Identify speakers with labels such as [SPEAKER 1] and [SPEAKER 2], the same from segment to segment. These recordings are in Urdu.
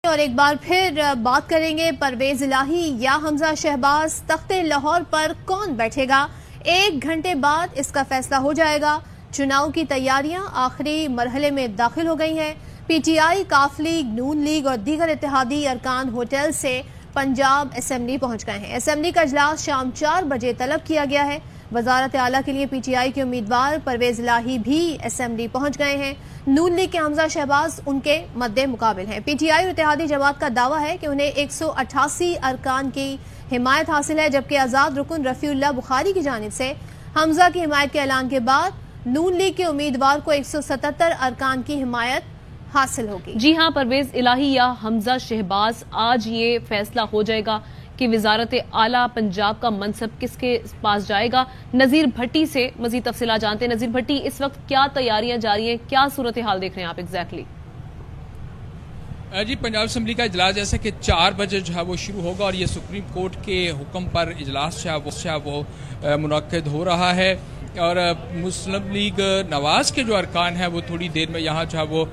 [SPEAKER 1] اور ایک بار پھر بات کریں گے پرویز الہی یا حمزہ شہباز، تخت لاہور پر کون بیٹھے گا؟ 1 گھنٹے بعد اس کا فیصلہ ہو جائے گا۔ چناؤ کی تیاریاں آخری مرحلے میں داخل ہو گئی ہیں۔ پی ٹی آئی، کاف لیگ، نون لیگ اور دیگر اتحادی ارکان ہوٹل سے پنجاب اسمبلی پہنچ گئے ہیں۔ اسمبلی کا اجلاس شام 4 بجے طلب کیا گیا ہے۔ وزارت اعلیٰ کے لیے پی ٹی آئی کے امیدوار پرویز الہی بھی اسمبلی پہنچ گئے ہیں۔ نون لیگ کے حمزہ شہباز ان کے مد مقابل ہیں۔ پی ٹی آئی اور اتحادی جماعت کا دعویٰ ہے کہ انہیں 188 ارکان کی حمایت حاصل ہے، جبکہ آزاد رکن رفیع اللہ بخاری کی جانب سے حمزہ کی حمایت کے اعلان کے بعد نون لیگ کے امیدوار کو 177 ارکان کی حمایت حاصل ہوگی۔
[SPEAKER 2] جی ہاں، پرویز الہی یا حمزہ شہباز، آج یہ فیصلہ ہو جائے گا کہ وزارت اعلیٰ پنجاب کا منصب کس کے پاس جائے گا۔ نذیر بھٹی سے مزید تفصیلات جانتے ہیں۔ نذیر بھٹی، اس وقت کیا تیاریاں جاری ہیں، کیا صورتحال دیکھ رہے ہیں آپ ایگزیکٹلی؟
[SPEAKER 3] جی، پنجاب اسمبلی کا اجلاس جیسا کہ 4 بجے جو ہے وہ شروع ہوگا اور یہ سپریم کورٹ کے حکم پر اجلاس جو ہے وہ منعقد ہو رہا ہے، اور مسلم لیگ نواز کے جو ارکان ہیں وہ تھوڑی دیر میں یہاں جو ہے وہ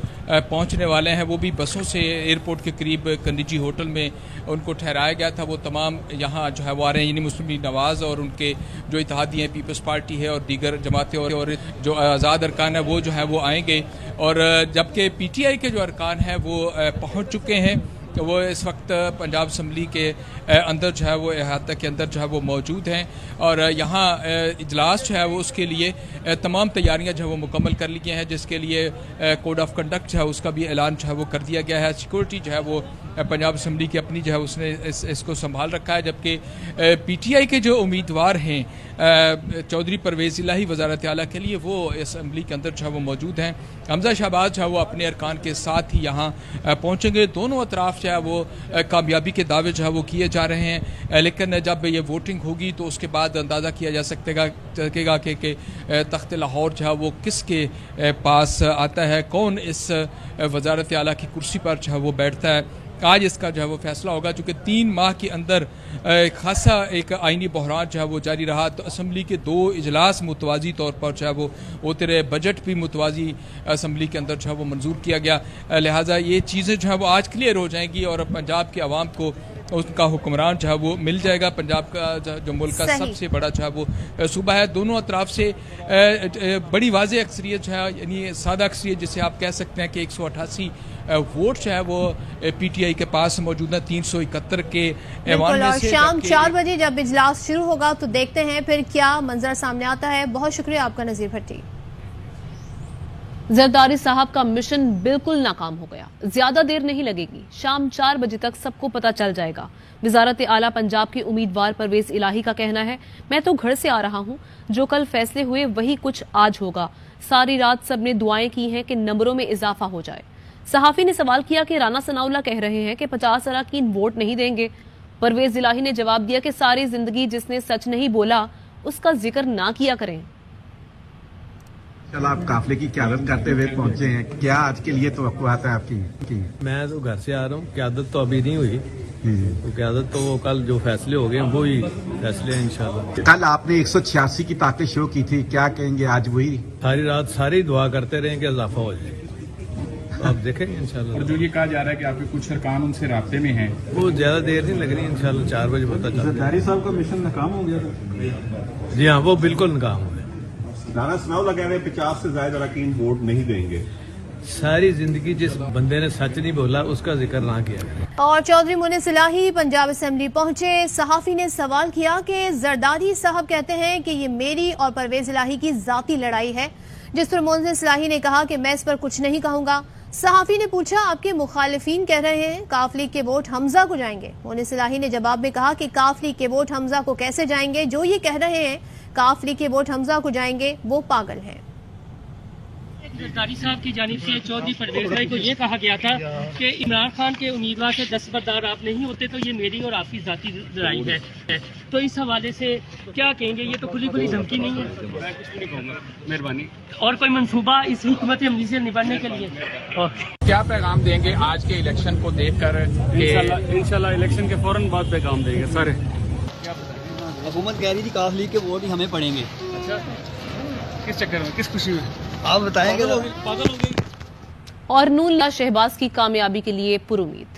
[SPEAKER 3] پہنچنے والے ہیں۔ وہ بھی بسوں سے ایئرپورٹ کے قریب کنڈیجی ہوٹل میں ان کو ٹھہرایا گیا تھا، وہ تمام یہاں جو ہے وہ آ رہے ہیں، یعنی مسلم لیگ نواز اور ان کے جو اتحادی ہیں، پیپلز پارٹی ہے اور دیگر جماعتیں اور جو آزاد ارکان ہیں وہ جو ہے وہ آئیں گے، اور جبکہ پی ٹی آئی کے جو ارکان ہیں وہ پہنچ چکے ہیں، وہ اس وقت پنجاب اسمبلی کے اندر جو ہے وہ احاطہ کے اندر جو ہے وہ موجود ہیں، اور یہاں اجلاس جو ہے وہ اس کے لیے تمام تیاریاں جو ہے وہ مکمل کر لی ہیں، جس کے لیے کوڈ آف کنڈکٹ جو ہے اس کا بھی اعلان جو ہے وہ کر دیا گیا ہے۔ سیکورٹی جو ہے وہ پنجاب اسمبلی کی اپنی جو ہے اس نے اس کو سنبھال رکھا ہے، جبکہ پی ٹی آئی کے جو امیدوار ہیں چودھری پرویز الہی وزارت اعلیٰ کے لیے، وہ اسمبلی کے اندر جو ہے وہ موجود ہیں۔ حمزہ شہباز جو ہے وہ اپنے ارکان کے ساتھ ہی یہاں پہنچیں گے۔ دونوں اطراف جو ہے وہ کامیابی کے دعوے جو ہے وہ کیے جا رہے ہیں، لیکن جب یہ ووٹنگ ہوگی تو اس کے بعد اندازہ کیا جا سکے گا کہ تخت لاہور جو ہے وہ کس کے پاس آتا ہے، کون اس وزارت اعلیٰ کی کرسی پر جو ہے وہ بیٹھتا ہے۔ آج اس کا جو ہے وہ فیصلہ ہوگا، چونکہ 3 ماہ کے اندر خاصا ایک آئینی بحران جو ہے وہ جاری رہا، تو اسمبلی کے 2 اجلاس متوازی طور پر جو ہے وہ ہوتے رہے، بجٹ بھی متوازی اسمبلی کے اندر جو ہے وہ منظور کیا گیا، لہٰذا یہ چیزیں جو ہے وہ آج کلیئر ہو جائیں گی اور پنجاب کے عوام کو اس کا حکمران جو ہے وہ مل جائے گا۔ پنجاب کا جو ملک کا سب سے بڑا جو ہے وہ صوبہ ہے، دونوں اطراف سے بڑی واضح اکثریت جو ہے، یعنی سادہ اکثریت جسے آپ کہہ سکتے ہیں کہ 188 ووٹ جو ہے وہ پی ٹی آئی کے پاس موجود ہے 371 کے ایوان میں سے۔
[SPEAKER 1] شام 4 بجے جب اجلاس شروع ہوگا تو دیکھتے ہیں پھر کیا منظر سامنے آتا ہے۔ بہت شکریہ آپ کا نذیر بھٹی۔
[SPEAKER 2] زرداری صاحب کا مشن بالکل ناکام ہو گیا، زیادہ دیر نہیں لگے گی، شام 4 بجے تک سب کو پتہ چل جائے گا۔ وزارت اعلیٰ پنجاب کے امیدوار پرویز الہی کا کہنا ہے، میں تو گھر سے آ رہا ہوں، جو کل فیصلے ہوئے وہی کچھ آج ہوگا۔ ساری رات سب نے دعائیں کی ہیں کہ نمبروں میں اضافہ ہو جائے۔ صحافی نے سوال کیا کہ رانا ثناء اللہ کہہ رہے ہیں کہ 50 اراکین ووٹ نہیں دیں گے۔ پرویز الہی نے جواب دیا کہ ساری زندگی جس نے سچ نہیں بولا اس کا ذکر نہ کیا کریں۔
[SPEAKER 4] چل، آپ قافلے کی قیادت کرتے ہوئے پہنچے ہیں، کیا آج کے لیے توقعات ہے آپ کی؟
[SPEAKER 5] میں تو گھر سے آ رہا ہوں، قیادت تو ابھی نہیں ہوئی، تو قیادت تو وہ کل جو فیصلے ہو گئے وہی فیصلے ہیں انشاءاللہ۔
[SPEAKER 4] کل آپ نے 186 کی طاقت شو کی تھی، کیا کہیں گے آج وہی؟
[SPEAKER 5] ساری رات سارے دعا کرتے رہیں کہ اضافہ ہو جائے، آپ دیکھیں گے انشاءاللہ۔
[SPEAKER 6] اور جو یہ کہا جا رہا ہے کہ آپ کے کچھ ارکان ان سے رابطے میں ہیں،
[SPEAKER 5] وہ زیادہ دیر نہیں لگ رہی، انشاءاللہ 4 بجے پتہ چل جائے۔
[SPEAKER 6] زرداری صاحب کا مشن ناکام ہو گیا تھا؟
[SPEAKER 5] جی ہاں، وہ بالکل ناکام ہو گیا۔
[SPEAKER 7] رانا ثناء اللہ کہہ رہے ہیں 50 سے زائد اراکین ووٹ نہیں دیں گے۔
[SPEAKER 5] ساری زندگی جس بندے نے سچ نہیں بولا اس کا ذکر نہ کیا۔
[SPEAKER 1] اور چودھری مونس الہی پنجاب اسمبلی پہنچے۔ صحافی نے سوال کیا کہ زرداری صاحب کہتے ہیں کہ یہ میری اور پرویز الہی کی ذاتی لڑائی ہے، جس پر مونس الہی نے کہا کہ میں اس پر کچھ نہیں کہوں گا۔ صحافی نے پوچھا آپ کے مخالفین کہہ رہے ہیں کاف لیگ کے ووٹ حمزہ کو جائیں گے۔ مونس الہی نے جواب میں کہا کہ کاف لیگ کے ووٹ حمزہ کو کیسے جائیں گے؟ جو یہ کہہ رہے ہیں کاف لیگ کے ووٹ حمزہ کو جائیں گے وہ پاگل ہیں۔
[SPEAKER 8] زرداری صاحب کی جانب سے چودھری پرویز الہی کو یہ کہا گیا تھا کہ عمران خان کے امیدوار سے دستبردار آپ نہیں ہوتے تو یہ میری اور آپ کی ذاتی لڑائی ہے، تو اس حوالے سے کیا کہیں گے؟ یہ تو کھلی کھلی دھمکی نہیں ہے؟
[SPEAKER 6] مہربانی۔
[SPEAKER 8] اور کوئی منصوبہ اس حکمت عملی سے نبٹنے کے لیے
[SPEAKER 6] کیا پیغام دیں گے آج کے الیکشن کو دیکھ کر؟
[SPEAKER 9] انشاءاللہ الیکشن کے فوراً بعد پیغام دیں گے سر۔
[SPEAKER 10] حکومت کہہ رہی تھی کاف لیگ کے ووٹ ہی ہمیں پڑیں گے۔
[SPEAKER 6] اچھا، کس چکر میں، کس خوشی میں؟
[SPEAKER 10] آپ بتائیں گے۔
[SPEAKER 2] اور نون لیگ شہباز کی کامیابی کے لیے پر امید۔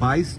[SPEAKER 4] 22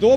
[SPEAKER 11] 2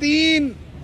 [SPEAKER 11] 3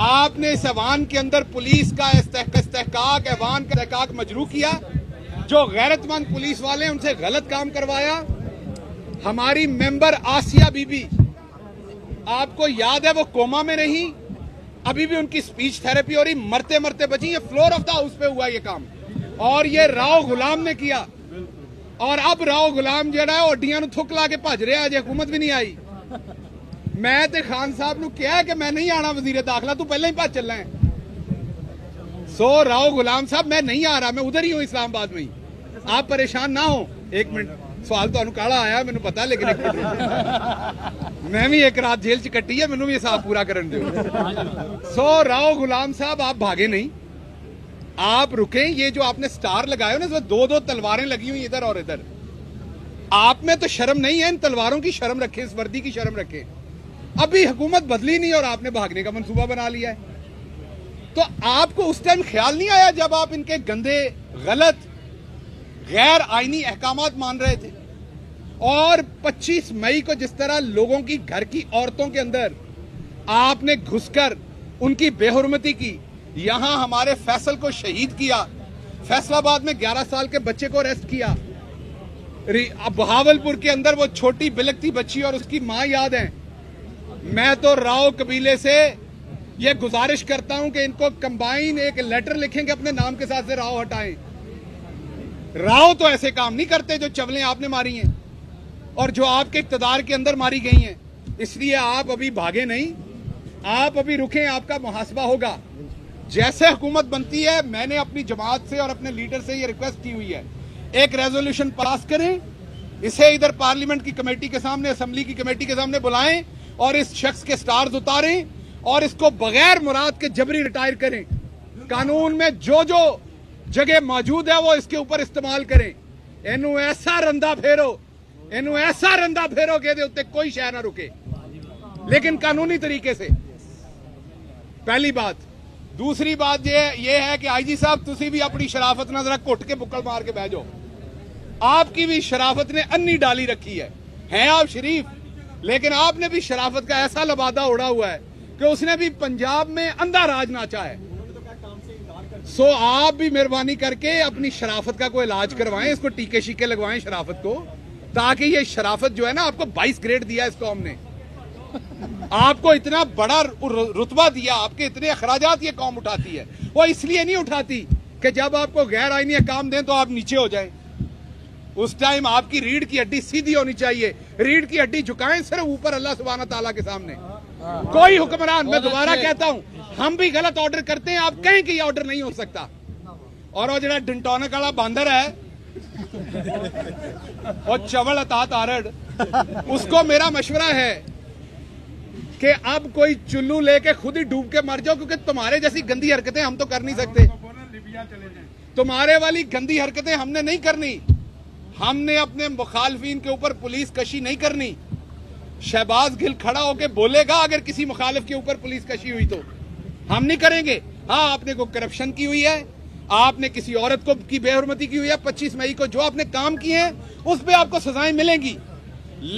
[SPEAKER 11] آپ نے اس ایوان کے اندر پولیس کا استحقاق ایوان کا استحقاق مجروح کیا. جو غیرت مند پولیس والے ہیں ان سے غلط کام کروایا. ہماری ممبر آسیہ بی بی, آپ کو یاد ہے وہ کوما میں نہیں, ابھی بھی ان کی سپیچ تھراپی ہو رہی, مرتے مرتے بچی. یہ فلور آف دا ہاؤس پہ ہوا یہ کام, اور یہ راؤ غلام نے کیا. اور اب راؤ غلام جڑا ہے اڈیاں نو تھک لا کے بھج رہا, اجے حکومت بھی نہیں آئی. میں تے خان صاحب نو کہا کہ میں نہیں آنا وزیر داخلہ, تو پہلے ہی بھج چلنا ہے. سو راؤ غلام صاحب میں نہیں آ رہا, میں ادھر ہی ہوں اسلام آباد میں ہی, آپ پریشان نہ ہوں. ایک منٹ, سوال تو انہوں کالا آیا مینوں پتا, لیکن ایک منٹ میں بھی ایک رات جیل چ کٹی ہے, مینوں بھی حساب پورا کرن دیو. سو راؤ غلام صاحب آپ بھاگے نہیں, آپ رکیں. یہ جو آپ نے سٹار لگائے ہو نا, اس میں دو تلواریں لگی ہوئی ادھر اور ادھر, آپ میں تو شرم نہیں ہے. ان تلواروں کی شرم رکھیں, اس وردی کی شرم رکھیں. ابھی حکومت بدلی نہیں اور آپ نے بھاگنے کا منصوبہ بنا لیا ہے. تو آپ کو اس ٹائم خیال نہیں آیا جب آپ ان کے گندے غلط غیر آئینی احکامات مان رہے تھے؟ اور 25 مئی کو جس طرح لوگوں کی گھر کی عورتوں کے اندر آپ نے گھس کر ان کی بے حرمتی کی, یہاں ہمارے فیصل کو شہید کیا, فیصل آباد میں 11 سال کے بچے کو اریسٹ کیا, بہاولپور کے اندر وہ چھوٹی بلکتی بچی اور اس کی ماں یاد ہیں. میں تو راؤ قبیلے سے یہ گزارش کرتا ہوں کہ ان کو کمبائن ایک لیٹر لکھیں کہ اپنے نام کے ساتھ سے راؤ ہٹائیں. راؤ تو ایسے کام نہیں کرتے جو چولیں آپ نے ماری ہیں اور جو آپ کے اقتدار کے اندر ماری گئی ہیں. اس لیے آپ ابھی بھاگے نہیں, آپ ابھی رکیں, آپ کا محاسبہ ہوگا. جیسے حکومت بنتی ہے, میں نے اپنی جماعت سے اور اپنے لیڈر سے یہ ریکویسٹ کی ہوئی ہے, ایک ریزولوشن پاس کریں, اسے ادھر پارلیمنٹ کی کمیٹی کے سامنے, اسمبلی کی کمیٹی کے سامنے بلائیں اور اس شخص کے سٹارز اتاریں اور اس کو بغیر مراد کے جبری ریٹائر کریں. قانون میں جو جگہ موجود ہے وہ اس کے اوپر استعمال کریں. اینو ایسا رندہ پھیرو کہ دے اتے کوئی شے نہ رکے, لیکن قانونی طریقے سے. پہلی بات. دوسری بات یہ ہے کہ آئی جی صاحب تسی بھی اپنی شرافت نہ ذرا کٹ کے بکڑ مار کے بہ جاؤ. آپ کی بھی شرافت نے انی ڈالی رکھی ہے, ہیں آپ شریف, لیکن آپ نے بھی شرافت کا ایسا لبادہ اڑا ہوا ہے کہ اس نے بھی پنجاب میں اندھا راج ناچا ہے. سو آپ بھی مہربانی کر کے اپنی شرافت کا کوئی علاج کروائیں, اس کو ٹیکے شیکے لگوائیں شرافت کو, تاکہ یہ شرافت جو ہے نا, آپ کو 22 گریڈ دیا اس قوم نے, آپ کو اتنا بڑا رتبہ دیا, آپ کے اتنے اخراجات یہ قوم اٹھاتی ہے. وہ اس لیے نہیں اٹھاتی کہ جب آپ کو غیر آئینی احکام دیں تو آپ نیچے ہو جائیں. اس ٹائم آپ کی ریڑھ کی ہڈی سیدھی ہونی چاہیے, ریڑھ کی ہڈی جھکائیں صرف اوپر اللہ سبحانہ تعالیٰ کے سامنے. کوئی حکمران, میں دوبارہ کہتا ہوں, ہم بھی غلط آرڈر کرتے ہیں, آپ کہیں کہ یہ آرڈر نہیں ہو سکتا. اور وہ جڑا ڈنٹونک والا باندر ہے اور چول عطا تارڑ, اس کو میرا مشورہ ہے کہ اب کوئی چلو لے کے خود ہی ڈوب کے مر جاؤ, کیونکہ تمہارے جیسی گندی حرکتیں ہم تو کر نہیں سکتے. تمہارے والی گندی حرکتیں ہم نے نہیں کرنی. ہم نے اپنے مخالفین کے اوپر پولیس کشی نہیں کرنی. شہباز گل کھڑا ہو کے بولے گا اگر کسی مخالف کے اوپر پولیس کشی ہوئی تو ہم نہیں کریں گے. ہاں, آپ نے کوئی کرپشن کی ہوئی ہے, آپ نے کسی عورت کو کی بے حرمتی کی ہوئی ہے, 25 مئی کو جو آپ نے کام کیے ہیں اس پہ آپ کو سزائیں ملیں گی.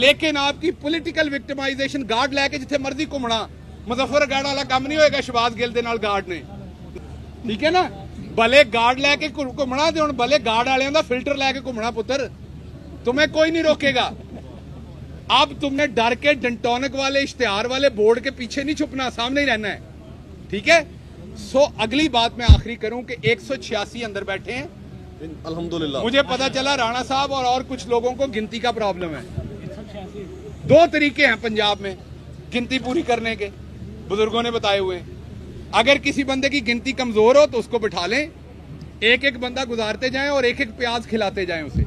[SPEAKER 11] لیکن آپ کی پولیٹیکل وکٹمائزیشن, گارڈ لے کے جتھے مرضی گھومنا, مظفر گارڈ والا کام نہیں ہوئے گا شہباز گل دے نال گارڈ نے, ٹھیک ہے نا. بھلے گارڈ لے کے گھومنا, تے ہن بھلے گارڈ والے دا فلٹر لے کے گھومنا پتر, تمہیں کوئی نہیں روکے گا. اب تم نے ڈر کے ڈنٹونک والے اشتہار والے بورڈ کے پیچھے نہیں چھپنا, سامنے ہی رہنا ہے, ٹھیک ہے. سو اگلی بات میں آخری کروں کہ 186 اندر بیٹھے ہیں الحمدللہ. مجھے پتا چلا رانا صاحب اور کچھ لوگوں کو گنتی کا پرابلم ہے. 2 طریقے ہیں پنجاب میں گنتی پوری کرنے کے, بزرگوں نے بتائے ہوئے. اگر کسی بندے کی گنتی کمزور ہو تو اس کو بٹھا لیں, ایک بندہ گزارتے جائیں اور ایک پیاز کھلاتے جائیں اسے.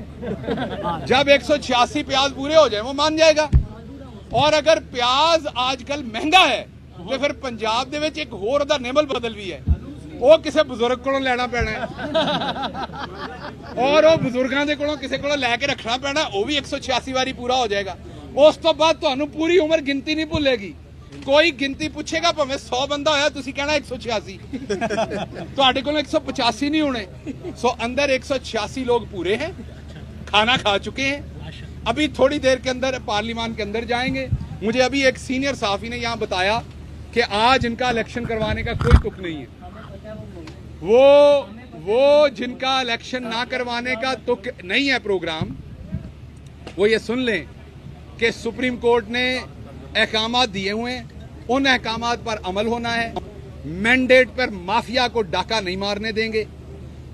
[SPEAKER 11] جب 186 پیاز پورے ہو جائیں وہ مان جائے گا. اور اگر پیاز آج کل مہنگا ہے تو پھر پنجاب دے وچ ایک ہور دا نیبل بدل بھی ہے, وہ کسے بزرگ کو لینا پینا ہے اور وہ بزرگاں دے کولوں کسے کولوں لے کے رکھنا پینا, وہ بھی 186 واری پورا ہو جائے گا. اس تو بعد تانوں پوری عمر گنتی نہیں بھولے گی. کوئی گنتی پوچھے گا پویں 100 بندہ ہویا, تسی کہنا 186, تہاڈے کول 185 نہیں ہونے. سو اندر 186 لوگ پورے ہیں, کھانا کھا چکے ہیں. ابھی تھوڑی دیر کے اندر پارلیمان کے اندر جائیں گے. مجھے ابھی ایک سینئر صحافی نے یہاں بتایا کہ آج ان کا الیکشن کروانے کا کوئی تک نہیں ہے. وہ جن کا الیکشن نہ کروانے کا تک نہیں ہے پروگرام، وہ یہ سن لیں کہ سپریم کورٹ نے احکامات دیے ہوئے ہیں، ان احکامات پر عمل ہونا ہے. مینڈیٹ پر مافیا کو ڈاکہ نہیں مارنے دیں گے.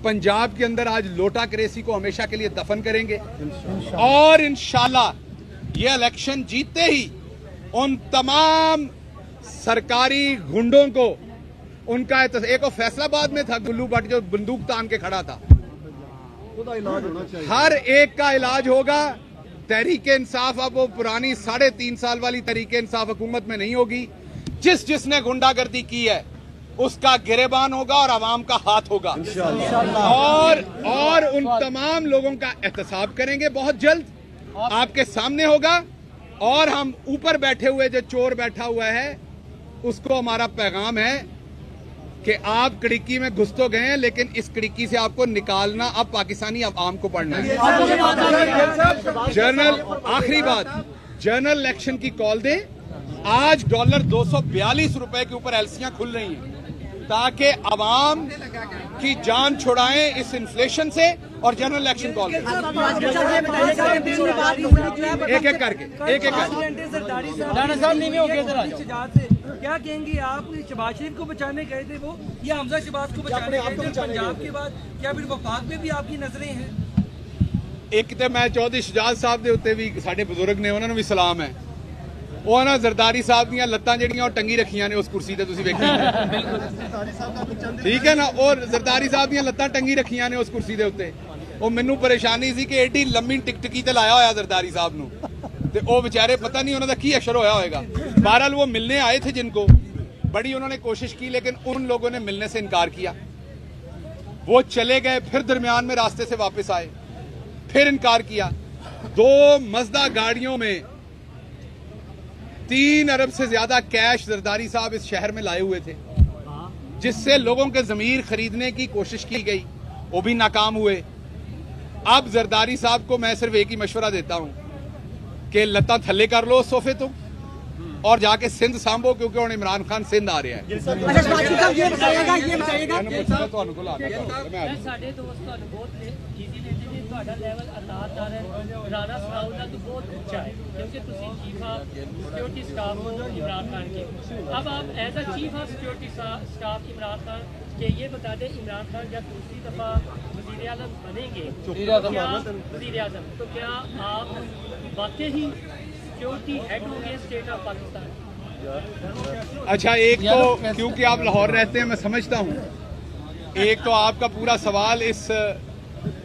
[SPEAKER 11] پنجاب کے اندر آج لوٹا کریسی کو ہمیشہ کے لیے دفن کریں گے، اور انشاءاللہ یہ الیکشن جیتتے ہی ان تمام سرکاری گنڈوں کو ان کا ایک فیصلہ آباد میں تھا گلو بٹ جو بندوق تان کے کھڑا تھا، ہر ایک کا علاج ہوگا. تحریک انصاف اب وہ پرانی 3.5 سال والی تحریک انصاف حکومت میں نہیں ہوگی. جس نے گنڈا گردی کی ہے اس کا گریبان ہوگا اور عوام کا ہاتھ ہوگا، اور ان تمام لوگوں کا احتساب کریں گے بہت جلد آپ کے سامنے ہوگا. اور ہم اوپر بیٹھے ہوئے جو چور بیٹھا ہوا ہے اس کو ہمارا پیغام ہے کہ آپ کڑکی میں گھس تو گئے ہیں، لیکن اس کڑکی سے آپ کو نکالنا اب پاکستانی عوام کو پڑھنا ہے. جنرل آخری بات، جنرل الیکشن کی کال دیں. آج $242 کے اوپر ایلسیاں کھل رہی ہیں تاکہ عوام کی جان چھڑائیں اس انفلیشن سے، اور جنرل الیکشن کال کریں ایک ایک کر کے.
[SPEAKER 10] کیا کہیں گے آپ؟ شہباز شریف کو بچانے گئے تھے وہ، یا حمزہ شہباز کو بچانے گئے تھے پنجاب کے بعد؟ کیا پھر وفاق میں بھی آپ کی نظریں ہیں؟
[SPEAKER 11] ایک تو میں چودھری شجاعت صاحب دے اتنے بھی ساڈے بزرگ نے، انہوں نے بھی سلام ہے. وہ نا زرداری صاحب دیا لتاں جڑیاں ٹنگی رکھیاں نے اس کرسی تے تسی ویکھیں، ٹھیک ہے نا. اور زرداری صاحب دیا لتاں ٹنگی رکھیاں نے اس کرسی دے اتنے. وہ مینوں پریشانی سی کہ ایڈی لمبی ٹکٹکی تے لایا ہویا زرداری صاحب نو، تے وہ بیچارے پتہ نہیں انہوں دا کی اشر ہویا ہوئے گا. بہرحال وہ ملنے آئے تھے جن کو، بڑی انہوں نے کوشش کی لیکن ان لوگوں نے ملنے سے انکار کیا. وہ چلے گئے، پھر درمیان میں راستے سے واپس آئے، پھر انکار کیا. 2 مزدہ گاڑیوں میں 3 ارب سے زیادہ کیش زرداری صاحب اس شہر میں لائے ہوئے تھے، جس سے لوگوں کے ضمیر خریدنے کی کوشش کی گئی، وہ بھی ناکام ہوئے. اب زرداری صاحب کو میں صرف ایک ہی مشورہ دیتا ہوں کہ لتاں تھلے کر لو صوفے تو، اور جا کے سندھ سانبھو، کیونکہ ہوں عمران خان سندھ آ رہا ہے.
[SPEAKER 8] اب آپ as a chief of security staff Imran Khan کہ یہ بتا دیں عمران خان جب دوسری دفعہ وزیر اعظم بنیں گے وزیر اعظم، تو کیا آپ واقعی ہی سیکورٹی ہیڈ ہوں گے اسٹیٹ آف پاکستان؟
[SPEAKER 11] اچھا، ایک تو کیونکہ آپ لاہور رہتے ہیں میں سمجھتا ہوں، ایک تو آپ کا پورا سوال اس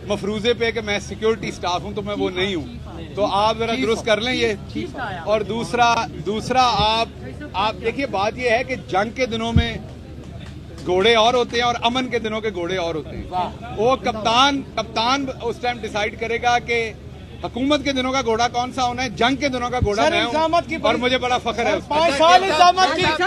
[SPEAKER 11] مفروضے پہ کہ میں سیکورٹی اسٹاف ہوں تو میں وہ نہیں ہوں، تو آپ ذرا درست کر لیں یہ. اور دوسرا آپ دیکھیے بات یہ ہے کہ جنگ کے دنوں میں گھوڑے اور ہوتے ہیں اور امن کے دنوں کے گھوڑے اور ہوتے ہیں. وہ کپتان اس ٹائم ڈیسائیڈ کرے گا کہ حکومت کے دنوں کا گھوڑا کون سا ہونا ہے، جنگ کے دنوں کا گھوڑا میں ہوں، اور مجھے بڑا فخر ہے.
[SPEAKER 12] 5 سال الزامات کی ایک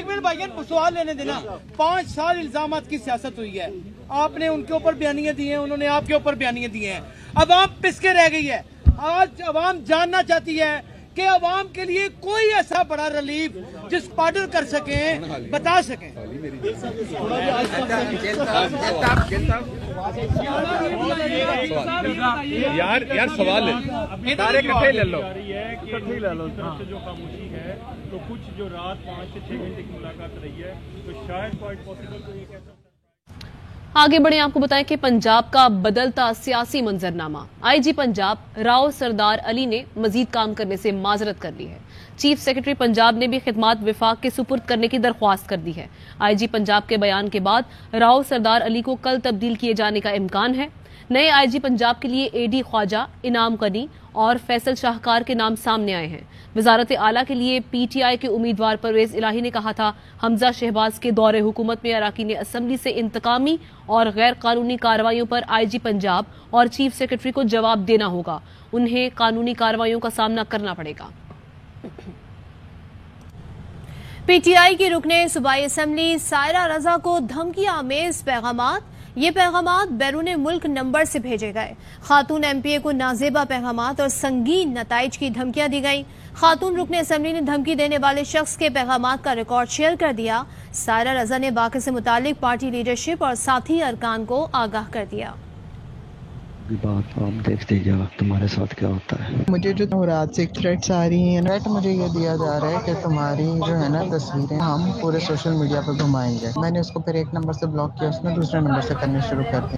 [SPEAKER 12] منٹ بھائی سوال لینے دینا. 5 سال الزامات کی سیاست ہوئی ہے، آپ نے ان کے اوپر بیانیاں دی ہیں، انہوں نے آپ کے اوپر بیانیاں دی ہیں. عوام پس کے رہ گئی ہے. آج عوام جاننا چاہتی ہے کہ عوام کے لیے کوئی ایسا بڑا ریلیف جس پارڈر کر سکیں، بتا سکیں.
[SPEAKER 11] یار سوال لے لو.
[SPEAKER 9] جو خاموشی ہے تو کچھ جو رات 5 سے 6 گھنٹے کی ملاقات رہی ہے تو شاید کوائٹ پاسبل تو یہ کہہ.
[SPEAKER 2] آگے بڑھیں، آپ کو بتائیں کہ پنجاب کا بدلتا سیاسی منظرنامہ. آئی جی پنجاب راؤ سردار علی نے مزید کام کرنے سے معذرت کر لی ہے. چیف سیکرٹری پنجاب نے بھی خدمات وفاق کے سپرد کرنے کی درخواست کر دی ہے. آئی جی پنجاب کے بیان کے بعد راؤ سردار علی کو کل تبدیل کیے جانے کا امکان ہے. نئے آئی جی پنجاب کے لیے اے ڈی خواجہ، انعام غنی اور فیصل شاہکار کے نام سامنے آئے ہیں. وزارت اعلیٰ کے لیے پی ٹی آئی کے امیدوار پرویز الہی نے کہا تھا حمزہ شہباز کے دور حکومت میں اراکین اسمبلی سے انتقامی اور غیر قانونی کارروائیوں پر آئی جی پنجاب اور چیف سیکرٹری کو جواب دینا ہوگا. انہیں قانونی کارروائیوں کا سامنا کرنا پڑے گا.
[SPEAKER 1] پی ٹی آئی کی رکن صوبائی اسمبلی سائرہ رضا کو دھمکی آمیز پیغامات. یہ پیغامات بیرون ملک نمبر سے بھیجے گئے۔ خاتون ایم پی اے کو نازیبا پیغامات اور سنگین نتائج کی دھمکیاں دی گئیں۔ خاتون رکن اسمبلی نے دھمکی دینے والے شخص کے پیغامات کا ریکارڈ شیئر کر دیا۔ سائرہ رضا نے واقعے سے متعلق پارٹی لیڈرشپ اور ساتھی ارکان کو آگاہ کر دیا۔
[SPEAKER 13] بات آپ دیکھتے جا تمہارے ساتھ کیا ہوتا ہے۔
[SPEAKER 14] مجھے جو رات سے تھریٹس آ رہی ہیں، مجھے یہ دیا جا رہا ہے کہ تمہاری جو ہے نا تصویریں ہم پورے سوشل میڈیا پر گھمائیں گے۔ میں نے اس کو پھر ایک نمبر سے بلاک کیا، اس نے دوسرے نمبر سے کرنے شروع کر دی۔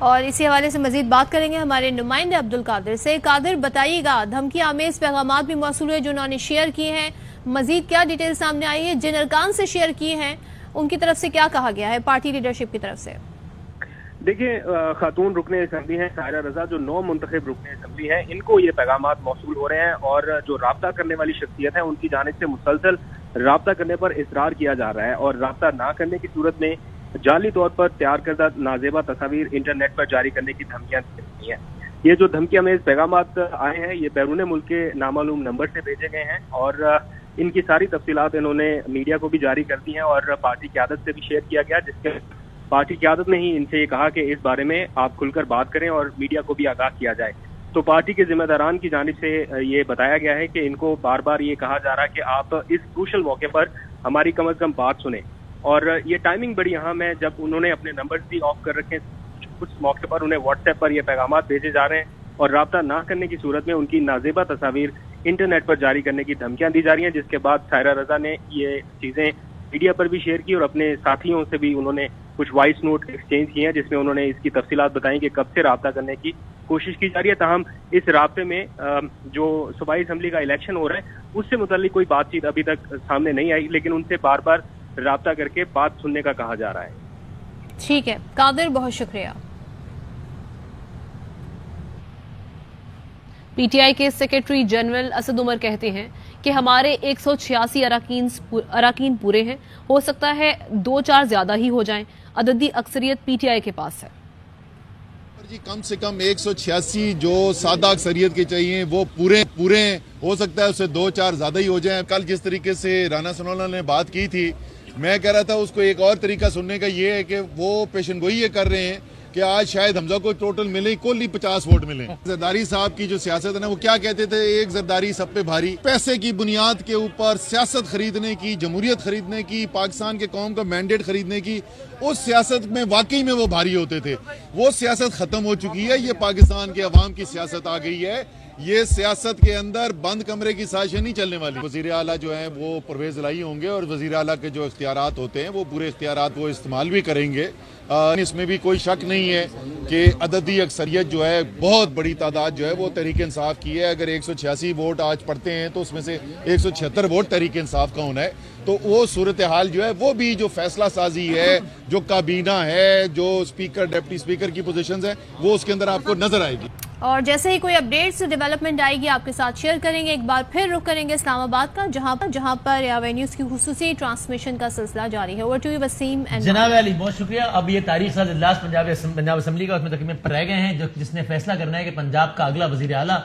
[SPEAKER 1] اور اسی حوالے سے مزید بات کریں گے ہمارے نمائندے عبدالقادر سے۔ قادر، بتائیے گا دھمکی آمیز پیغامات بھی موصول ہوئے جو انہوں نے شیئر کیے ہیں، مزید کیا ڈیٹیل سامنے آئی ہے؟ جن ارکان سے شیئر کیے ہیں ان کی طرف سے کیا کہا گیا ہے پارٹی لیڈرشپ کی طرف سے؟
[SPEAKER 15] دیکھیں، خاتون رکن اسمبلی ہیں سائرہ رضا، جو نو منتخب رکن اسمبلی ہیں، ان کو یہ پیغامات موصول ہو رہے ہیں اور جو رابطہ کرنے والی شخصیت ہے ان کی جانب سے مسلسل رابطہ کرنے پر اصرار کیا جا رہا ہے، اور رابطہ نہ کرنے کی صورت میں جعلی طور پر تیار کردہ نازیبا تصاویر انٹرنیٹ پر جاری کرنے کی دھمکیاں دی گئی ہیں۔ یہ جو دھمکی امیز پیغامات آئے ہیں یہ بیرون ملک کے نامعلوم نمبر سے بھیجے گئے ہیں، اور ان کی ساری تفصیلات انہوں نے میڈیا کو بھی جاری کر دی ہیں اور پارٹی قیادت سے بھی شیئر کیا گیا، جس کے پارٹی قیادت نے ہی ان سے یہ کہا کہ اس بارے میں آپ کھل کر بات کریں اور میڈیا کو بھی آگاہ کیا جائے۔ تو پارٹی کے ذمہ داران کی جانب سے یہ بتایا گیا ہے کہ ان کو بار بار یہ کہا جا رہا ہے کہ آپ اس کروشل موقع پر ہماری کم از کم بات سنیں، اور یہ ٹائمنگ بڑی اہم ہے جب انہوں نے اپنے نمبرز بھی آف کر رکھے ہیں، کچھ موقع پر انہیں واٹس ایپ پر یہ پیغامات بھیجے جا رہے ہیں اور رابطہ نہ کرنے کی صورت میں ان کی نازیبا تصاویر انٹرنیٹ پر جاری کرنے کی دھمکیاں دی جا رہی ہیں، جس کے بعد سائرہ رضا نے یہ چیزیں میڈیا پر بھی شیئر کی اور اپنے ساتھیوں سے بھی انہوں نے کچھ وائس نوٹ ایکسچینج کیے ہیں جس میں انہوں نے اس کی تفصیلات بتائیں کہ کب سے رابطہ کرنے کی کوشش کی جا رہی ہے۔ تاہم اس رابطے میں جو صوبائی اسمبلی کا الیکشن ہو رہا ہے اس سے متعلق کوئی بات چیت ابھی تک سامنے نہیں آئی، لیکن ان سے بار بار رابطہ کر کے بات سننے کا کہا جا رہا ہے۔
[SPEAKER 1] ٹھیک ہے قادر، بہت شکریہ۔
[SPEAKER 2] پی ٹی آئی کے سیکرٹری جنرل اسد عمر کہتے ہیں کہ ہمارے 186 اراکین پورے ہیں، ہو سکتا ہے 2-4 زیادہ ہی ہو جائیں، عددی اکثریت پی ٹی آئی کے پاس ہے۔
[SPEAKER 16] جی کم سے کم 186 جو سادہ اکثریت کے چاہیے وہ پورے ہیں، ہو سکتا ہے اسے 2-4 زیادہ ہی ہو جائیں۔ کل جس طریقے سے رانا ثناءاللہ نے بات کی تھی، میں کہہ رہا تھا اس کو ایک اور طریقہ سننے کا یہ ہے کہ وہ پیشن گوئی یہ کر رہے ہیں کہ آج شاید حمزہ کو ٹوٹل ملے کل ہی 50 ووٹ ملیں۔ زرداری صاحب کی جو سیاست ہے نا، وہ کیا کہتے تھے، ایک زرداری سب پہ بھاری، پیسے کی بنیاد کے اوپر سیاست خریدنے کی، جمہوریت خریدنے کی، پاکستان کے قوم کا مینڈیٹ خریدنے کی، اس سیاست میں واقعی میں وہ بھاری ہوتے تھے۔ وہ سیاست ختم ہو چکی ہے، یہ پاکستان کے عوام کی سیاست آ گئی ہے۔ یہ سیاست کے اندر بند کمرے کی سازشیں نہیں چلنے والی۔ وزیر اعلیٰ جو ہیں وہ پرویز الہی ہوں گے اور وزیر اعلیٰ کے جو اختیارات ہوتے ہیں وہ پورے اختیارات وہ استعمال بھی کریں گے۔ اس میں بھی کوئی شک نہیں ہے کہ عددی اکثریت جو ہے بہت بڑی تعداد جو ہے وہ تحریک انصاف کی ہے۔ اگر 186 ووٹ آج پڑتے ہیں تو اس میں سے 176 ووٹ تحریک انصاف کا ہونا ہے، تو وہ صورتحال جو ہے وہ بھی جو فیصلہ سازی ہے، جو کابینہ ہے، جو اسپیکر ڈپٹی اسپیکر کی پوزیشنز ہیں، وہ اس کے اندر آپ کو نظر آئے گی۔
[SPEAKER 1] اور جیسے ہی کوئی اپڈیٹس ڈیولپمنٹ آئے گی آپ کے ساتھ شیئر کریں گے۔ ایک بار پھر رخ کریں گے اسلام آباد کا، جہاں پر ایوے نیوز کی خصوصی ٹرانسمیشن کا سلسلہ جاری ہے۔ Over to you Wasim.
[SPEAKER 17] جناب علی بہت شکریہ۔ اب یہ تاریخ ساز اجلاس پنجاب اسمبلی کا، اس میں تقریباً رہ گئے ہیں جس نے فیصلہ کرنا ہے کہ پنجاب کا اگلا وزیر اعلیٰ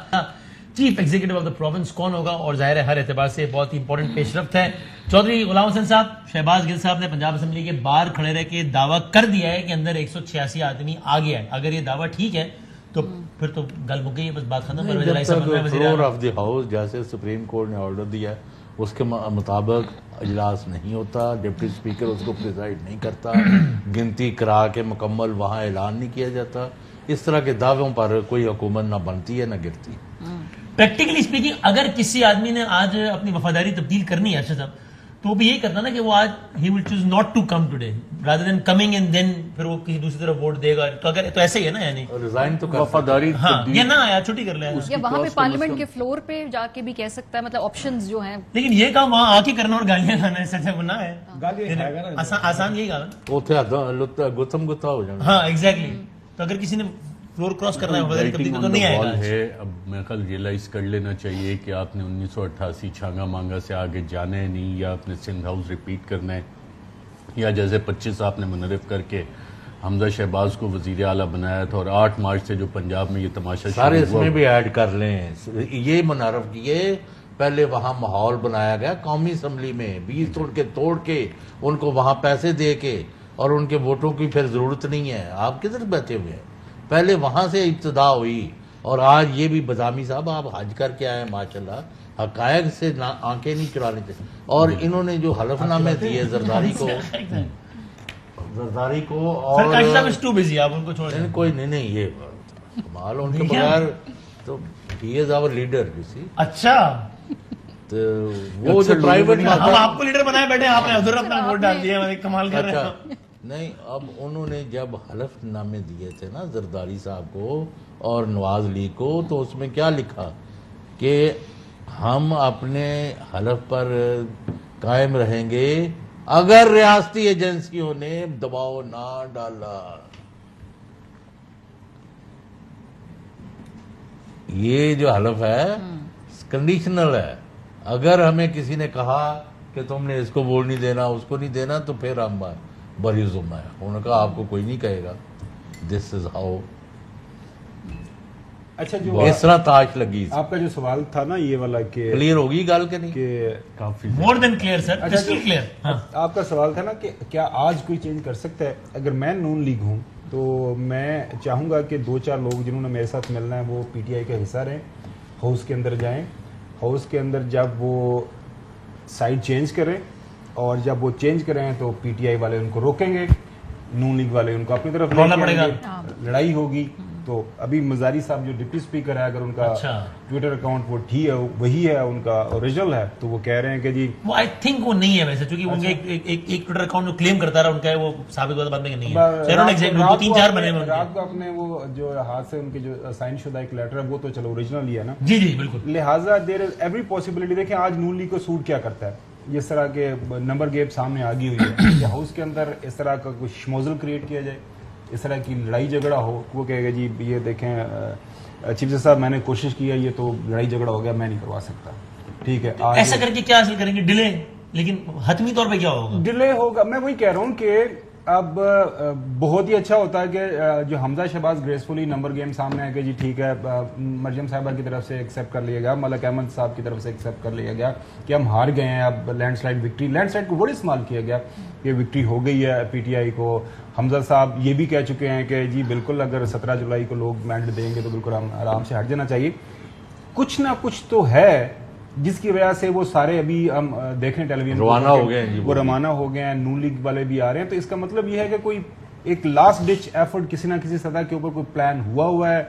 [SPEAKER 17] chief executive of the province کون ہوگا، اور ظاہر ہے ہر اعتبار سے بہت ہی امپورٹنٹ پیش رفت ہے۔ چودھری غلام حسن صاحب، شہباز گل صاحب نے پنجاب اسمبلی کے باہر کھڑے رہ کے دعویٰ کر دیا ہے کہ اندر 186 آدمی آ گیا ہے۔ اگر یہ دعویٰ ٹھیک ہے تو پھر تو گل مک گئی ہے، بس بات ختم۔
[SPEAKER 18] فلور آف دی ہاؤس جیسے سپریم کورٹ نے آرڈر دیا ہے اس کے مطابق اجلاس نہیں ہوتا، ڈپٹی اسپیکر اس کو پریزائڈ نہیں کرتا، گنتی کرا کے مکمل وہاں اعلان نہیں کیا جاتا۔ اس طرح کے دعووں پر کوئی حکومت نہ بنتی ہے نہ گرتی۔
[SPEAKER 17] پریکٹیکلی اسپیکنگ اگر کسی آدمی نے آج اپنی وفاداری تبدیل کرنی ہے ارشد صاحب، تو وہ بھی یہی کرتا نا کہ وہ آج ہی will choose not to come today rather than coming and then پھر وہ کسی دوسری طرف ووٹ دے گا۔ تو اگر تو ایسے ہی ہے نا، یعنی
[SPEAKER 18] ریزائن تو وفاداری
[SPEAKER 17] یہ نہ آیا چھٹی کر لیا،
[SPEAKER 19] یا وہاں پہ پارلیمنٹ کے فلور پہ جا کے بھی کہہ سکتا ہے، مطلب آپشنز جو ہیں۔
[SPEAKER 17] لیکن یہ کام وہاں آ کے کرنا اور گالیاں کھانا ہے، سچ ہے وہ نہ ہے، آسان یہی کہا
[SPEAKER 18] گتم گتا ہو جانا۔
[SPEAKER 17] ہاں ایگزیکٹلی۔ تو اگر کسی نے فلور کراس کرنا ہے تو نہیں آئے گا۔
[SPEAKER 18] اب میں خیال ریئلائز کر لینا چاہیے کہ آپ نے 1988 چھانگا مانگا سے آگے جانا ہے نہیں، یا آپ نے سندھ ہاؤس ریپیٹ کرنا ہے، یا جیسے 25 آپ نے منعرف کر کے حمزہ شہباز کو وزیر اعلیٰ بنایا تھا، اور 8 مارچ سے جو پنجاب میں یہ تماشا سارے اس میں بھی ایڈ کر لیں، یہ منعرف کیے پہلے وہاں ماحول بنایا گیا قومی اسمبلی میں، 20 توڑ کے ان کو وہاں پیسے دے کے
[SPEAKER 3] اور ان کے ووٹوں کی پھر ضرورت نہیں ہے. آپ کدھر بیٹھے ہوئے ہیں؟ پہلے وہاں سے ابتدا ہوئی اور آج یہ بھی بزامی صاحب آپ حج کر کے آئے ماشاءاللہ, حقائق سے آنکھیں نہیں چرانی چاہیے. اور انہوں نے جو حلف نامے دیے زرداری کو اور کوئی نہیں یہ کمال ان کے بغیر تو ہی از آور لیڈر.
[SPEAKER 17] اچھا
[SPEAKER 3] تو وہ جو پرائیویٹ
[SPEAKER 17] ہم آپ کو لیڈر بنائے بیٹھے, آپ نے ادھر اپنا ووٹ ڈال دیا, کمال کر رہے ہیں.
[SPEAKER 3] نہیں, اب انہوں نے جب حلف نامے دیے تھے نا زرداری صاحب کو اور نواز لیگ کو, تو اس میں کیا لکھا کہ ہم اپنے حلف پر قائم رہیں گے اگر ریاستی ایجنسیوں نے دباؤ نہ ڈالا. یہ جو حلف ہے کنڈیشنل ہے. اگر ہمیں کسی نے کہا کہ تم نے اس کو ووٹ نہیں دینا, اس کو نہیں دینا, تو پھر ہم بری ذمہ ہے. انہوں نے کہا آپ کو کوئی نہیں کہے گا. دس از ہاؤ.
[SPEAKER 5] اچھا, جو
[SPEAKER 3] اس طرح تاش لگی.
[SPEAKER 5] آپ کا جو سوال تھا نا یہ والا کہ
[SPEAKER 3] کلیئر ہوگی گال کے نہیں
[SPEAKER 5] کہ
[SPEAKER 17] کافی مور دین کلیئر سر, کرسٹل کلیئر.
[SPEAKER 5] آپ کا سوال تھا نا کہ کیا آج کوئی چینج کر سکتا ہے. اگر میں نون لیگ ہوں تو میں چاہوں گا کہ 2-4 لوگ جنہوں نے میرے ساتھ ملنا ہے وہ پی ٹی آئی کا حصہ رہیں, ہاؤس کے اندر جائیں. ہاؤس کے اندر جب وہ سائڈ چینج کریں اور جب وہ چینج کریں تو پی ٹی آئی والے ان کو روکیں گے, نون لیگ والے ان کو اپنی طرف لے گا, لڑائی ہوگی. تو ابھی مزاری صاحب جو ڈپٹی اسپیکر ہے, اگر ان کا ٹویٹر اکاؤنٹ وہ وہی ہے ان کا اوریجنل ہے, تو وہ کہہ رہے ہیں کہ جی
[SPEAKER 17] وہ آئی تھنک وہ نہیں ہے ویسے, چونکہ ان کا ایک ٹویٹر اکاؤنٹ جو کلیم کرتا رہا ان کا ہے وہ ثابت ہوا بعد میں نہیں ہے. 2-3-4 بنے ہوئے
[SPEAKER 5] رات کو اپنے وہ جو ہاتھ سے ان کے جو سائن شدہ ایک لیٹر ہے وہ تو چلو اوریجنل ہی ہے نا.
[SPEAKER 17] جی جی بالکل.
[SPEAKER 5] لہٰذا دیر از ایوری پاسبلٹی. دیکھیں آج نون لیگ کو سوٹ کیا کرتا ہے, اس طرح کے نمبر گیپ سامنے آگی ہوئی ہے کہ ہاؤس کے اندر اس طرح کا کچھ شموزل کریٹ کیا جائے, اس طرح کی لڑائی جھگڑا ہو. وہ کہے گا جی یہ دیکھیں چیف جسٹس صاحب میں نے کوشش کی ہے, یہ تو لڑائی جھگڑا ہو گیا, میں نہیں کروا سکتا. ٹھیک ہے,
[SPEAKER 17] ایسا کر کے کیا حاصل کریں گے؟ ڈیلے. لیکن حتمی طور پہ کیا ہوگا؟
[SPEAKER 5] ڈیلے ہوگا. میں وہی کہہ رہا ہوں کہ اب بہت ہی اچھا ہوتا ہے کہ جو حمزہ شہباز گریسفلی نمبر گیم سامنے ہے کہ جی ٹھیک ہے, مریم صاحبہ کی طرف سے ایکسیپٹ کر لیا گیا, ملک احمد صاحب کی طرف سے ایکسیپٹ کر لیا گیا کہ ہم ہار گئے ہیں. اب landslide victory, landslide کو بڑا استعمال کیا گیا کہ وکٹری ہو گئی ہے پی ٹی آئی کو. حمزہ صاحب یہ بھی کہہ چکے ہیں کہ جی بالکل اگر 17 جولائی کو لوگ مینڈیٹ دیں گے تو بالکل ہم آرام سے ہٹ جانا چاہیے. کچھ نہ کچھ تو ہے جس کی وجہ سے وہ سارے ابھی ہم دیکھیں ٹیلی ویژن
[SPEAKER 3] روانہ ہو گئے ہیں,
[SPEAKER 5] وہ روانہ ہو گئے ہیں. نون لیگ والے بھی آ رہے ہیں. تو اس کا مطلب یہ ہے کہ کوئی ایک لاسٹ ڈچ ایفرٹ کسی نہ کسی سطح کے اوپر کوئی پلان ہوا ہے,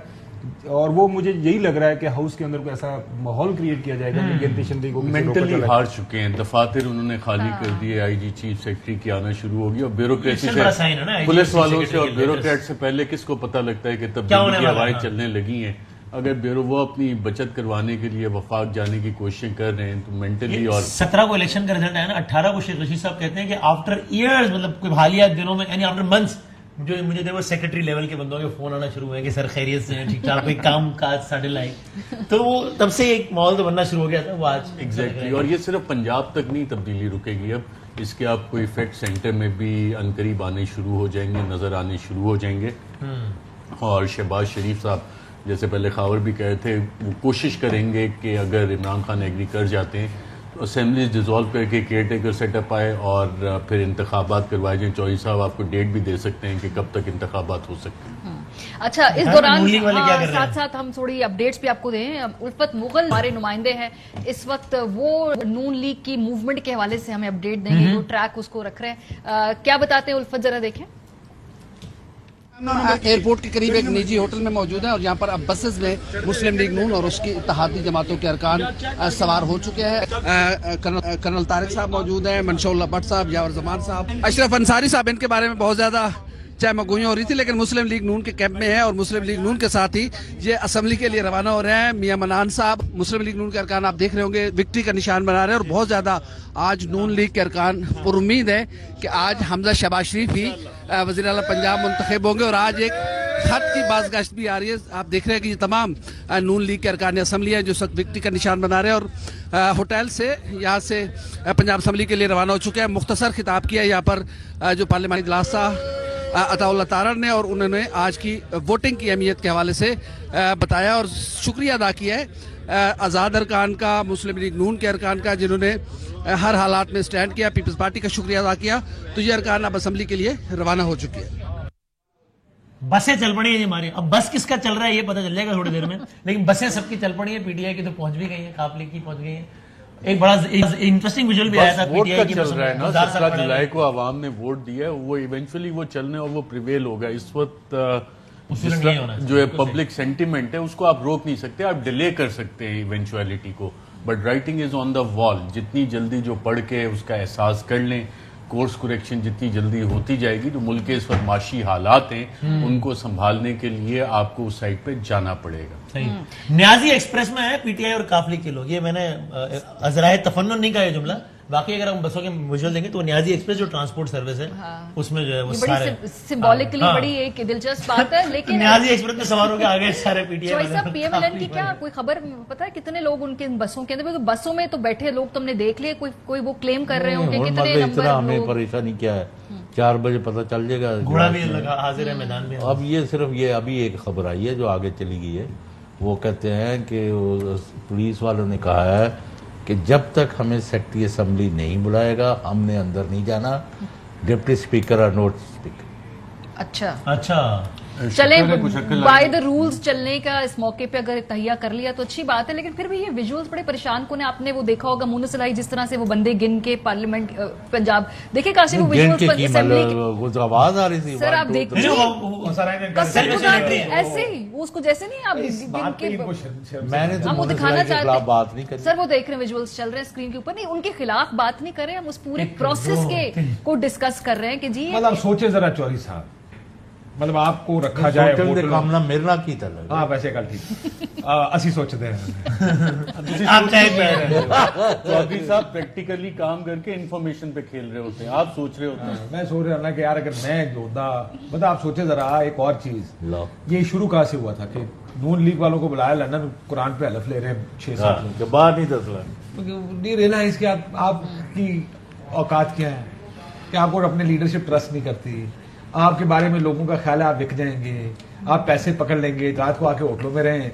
[SPEAKER 5] اور وہ مجھے یہی لگ رہا ہے کہ ہاؤس کے اندر کوئی ایسا ماحول کریٹ کیا جائے گا کہ گنتی کو
[SPEAKER 18] مینٹلی ہار چکے ہیں. دفاتر انہوں نے خالی کر دیے, آئی جی چیف سیکرٹری کی آنا شروع ہوگی, اور بیوروکریسی سے پولیس والوں سے اور بیوروکریٹ سے پہلے کس کو پتہ لگتا ہے کہ تبدیلی کی ہوائیں چلنے لگی ہیں. اگر وہ اپنی بچت کروانے کے لیے وفاق جانے کی کوششیں کر رہے ہیں تو مینٹلی. اور
[SPEAKER 17] 17 کو الیکشن کا رزلٹ آیا نا, 18 کو شیخ رشید صاحب کہتے ہیں کہ آفٹر ایئرز, مطلب کوئی حالیہ دنوں میں, یعنی آفٹر منتھس, جو مجھے دیکھو سیکرٹری لیول کے بندوں کے فون آنا شروع ہوئے کہ سر خیریت سے ہیں, ٹھیک ٹھاک, کوئی کام کاج ساڑھے لائے. تو وہ تب سے ایک ماحول تو بننا شروع ہو گیا تھا. وہ آج
[SPEAKER 18] ایگزیکٹلی. اور یہ صرف پنجاب تک نہیں تبدیلی رکے گی, اب اس کے آپ کو ایفیکٹ سینٹر میں بھی عنقریب آنے شروع ہو جائیں گے, نظر آنے شروع ہو جائیں گے. اور شہباز شریف صاحب جیسے پہلے خاور بھی کہے تھے, وہ کوشش کریں گے کہ اگر عمران خان ایگری کر جاتے ہیں تو اسمبلیز ڈیزالو کر کے کیئر ٹیکر سیٹ اپ آئے اور پھر انتخابات کروائے جائیں. چوہدری صاحب آپ کو ڈیٹ بھی دے سکتے ہیں کہ کب تک انتخابات ہو سکتے ہیں.
[SPEAKER 19] اچھا, اس دوران ساتھ ساتھ ہم تھوڑی اپڈیٹس بھی آپ کو دیں. الفت مغل ہمارے نمائندے ہیں اس وقت, وہ نون لیگ کی موومنٹ کے حوالے سے ہمیں اپڈیٹ دیں گے, وہ ٹریک اس کو رکھ رہے ہیں. کیا بتاتے ہیں الفت, ذرا دیکھیں.
[SPEAKER 20] ایئرپورٹ کے قریب ایک نجی ہوٹل میں موجود ہے, اور یہاں پر اب بسز میں مسلم لیگ نون اور اس کی اتحادی جماعتوں کے ارکان سوار ہو چکے ہیں. کرنل طارق صاحب موجود ہیں, منشاء اللہ بٹ صاحب, یاور زمان صاحب, اشرف انصاری صاحب. ان کے بارے میں بہت زیادہ چاہے مگوئیاں ہو رہی تھی, لیکن مسلم لیگ نون کے کیمپ میں ہے, اور مسلم لیگ نون کے ساتھ ہی یہ اسمبلی کے لیے روانہ ہو رہے ہیں. میاں منان صاحب مسلم لیگ نون کے ارکان آپ دیکھ رہے ہوں گے وکٹری کا نشان بنا رہے ہیں, اور بہت زیادہ آج نون لیگ کے ارکان پر امید ہے کہ آج حمزہ شہباز شریف ہی وزیر اعلیٰ پنجاب منتخب ہوں گے. اور آج ایک خط کی بازگشت بھی آ رہی ہے. آپ دیکھ رہے ہیں کہ یہ تمام نون لیگ کے ارکان اسمبلی ہیں جو وکٹری کا نشان بنا رہے ہیں, اور ہوٹل سے یہاں سے پنجاب اسمبلی کے لیے روانہ ہو چکے ہیں. مختصر خطاب کیا یہاں پر جو پارلیمانی اجلاس تھا عطا اللہ تارڑ نے, اور انہوں نے آج کی ووٹنگ کی اہمیت کے حوالے سے بتایا اور شکریہ ادا کیا ہے آزاد ارکان کا, مسلم لیگ نون کے ارکان کا, جنہوں نے ہر حالات میں سٹینڈ کیا, پیپلز پارٹی کا شکریہ ادا کیا. تو یہ ارکان اب اسمبلی کے لیے روانہ ہو چکی ہے.
[SPEAKER 17] بسیں چل پڑی ہیں جی ہماری. اب بس کس کا چل رہا ہے یہ پتہ چل جائے گا تھوڑی دیر میں, لیکن بسیں سب کی چل پڑی ہیں. پی ٹی آئی کی تو پہنچ بھی گئی ہیں, قافلے کی پہنچ گئی ہیں. ایک بڑا انٹرسٹنگ ویژول بھی آیا تھا پی ٹی آئی کی.
[SPEAKER 18] چل رہا ہے نا, 17 جولائی کو عوام نے ووٹ دیا ہے, وہ ایونچولی وہ چلنے اور وہ پریویل ہوگا. اس وقت جو ہے پبلک سینٹیمنٹ ہے اس کو آپ روک نہیں سکتے, آپ ڈیلے کر سکتے ہیں ایونچولیٹی کو, بٹ رائٹنگ از آن دا وال. جتنی جلدی جو پڑھ کے اس کا احساس کر لیں, کورس کریکشن جتنی جلدی ہوتی جائے گی, تو ملک کے اس وقت معاشی حالات ہیں ان کو سنبھالنے کے لیے آپ کو اس سائٹ پہ جانا پڑے گا.
[SPEAKER 17] صحیح. نیازی ایکسپریس میں ہے پی ٹی آئی اور قافلے کے لوگ. یہ میں نے ذرائع تفنن نہیں کہا یہ جملہ, باقی اگر ہم بسوں کے ویژول دیں گے تو نیازی ایکسپریس جو ٹرانسپورٹ سروس ہے اس میں جو ہے وہ سارے
[SPEAKER 19] سمبولکلی بڑی ایک دلچسپ بات ہے. لیکن
[SPEAKER 17] نیازی ایکسپریس میں سوار ہو کے آگے سارے پی ٹی آئی
[SPEAKER 19] صاحب پی ایم ایل این کی کیا کوئی خبر پتا ہے کتنے لوگ ان کے بسوں کے اندر, بسوں میں تو بیٹھے لوگ تم نے دیکھ لیے, کوئی وہ کلیم کر رہے ہوں کہ کتنے نمبر.
[SPEAKER 3] ہمیں پریشانی کیا ہے, 4 بجے پتہ چل جائے گا.
[SPEAKER 17] گھوڑا بھی لگا حاضر ہے میدان میں.
[SPEAKER 3] اب یہ صرف یہ ابھی ایک خبر آئی ہے جو آگے چلی گئی ہے. وہ کہتے ہیں کہ پولیس والوں نے کہا ہے کہ جب تک ہمیں سیکٹری اسمبلی نہیں بلائے گا ہم نے اندر نہیں جانا. ڈپٹی اسپیکر اور نوٹ اسپیکر.
[SPEAKER 19] اچھا چلیں بائی دا رولز چلنے کا اس موقع پہ اگر تہیا کر لیا تو اچھی بات ہے, لیکن پھر بھی یہ ویژولز بڑے پریشان کن ہیں. آپ نے وہ دیکھا ہوگا مونس سلائی جس طرح سے وہ بندے گن کے پارلیمنٹ پنجاب دیکھیں کاشی وہ ویژولز
[SPEAKER 3] آواز آ رہی تھی
[SPEAKER 19] سر, آپ دیکھیں ایسے ہی اس کو جیسے نہیں آپ گن کے ہم وہ دکھانا چاہتے ہیں. سر وہ دیکھ رہے ہیں ویژولز چل رہے ہیں اسکرین کے اوپر, نہیں ان کے خلاف بات نہیں کر رہے, ہم اس پورے پروسیس کے کو ڈسکس کر رہے ہیں کہ جی
[SPEAKER 5] مطلب سوچے ذرا چوری صاحب, مطلب آپ کو رکھا جائے
[SPEAKER 3] کامنا میرنا کی طرح.
[SPEAKER 5] ہاں ویسے کل ٹھیک اسی سوچتے ہیں
[SPEAKER 18] چودھری صاحب پریکٹیکلی کام کر کے انفارمیشن پہ کھیل رہے ہوتے ہیں, آپ سوچ رہے ہوتے ہیں.
[SPEAKER 5] میں سوچ رہا ہوں کہ یار اگر میں ہوتا, مطلب آپ سوچے ذرا ایک اور چیز, یہ شروع کہاں سے ہوا تھا کہ نون لیگ والوں کو بلایا لندن, قرآن پہ حلف لے رہے ہیں 6-7
[SPEAKER 3] لوگ, باہر نہیں 10 لاکھ.
[SPEAKER 5] نہیں ریئلائز کہ آپ کی اوقات کیا ہے, کہ آپ کو اپنے لیڈرشپ ٹرسٹ نہیں کرتی, آپ کے بارے میں لوگوں کا خیال ہے آپ وک جائیں گے, آپ پیسے پکڑ لیں گے, رات کو آ کے ہوٹلوں میں رہیں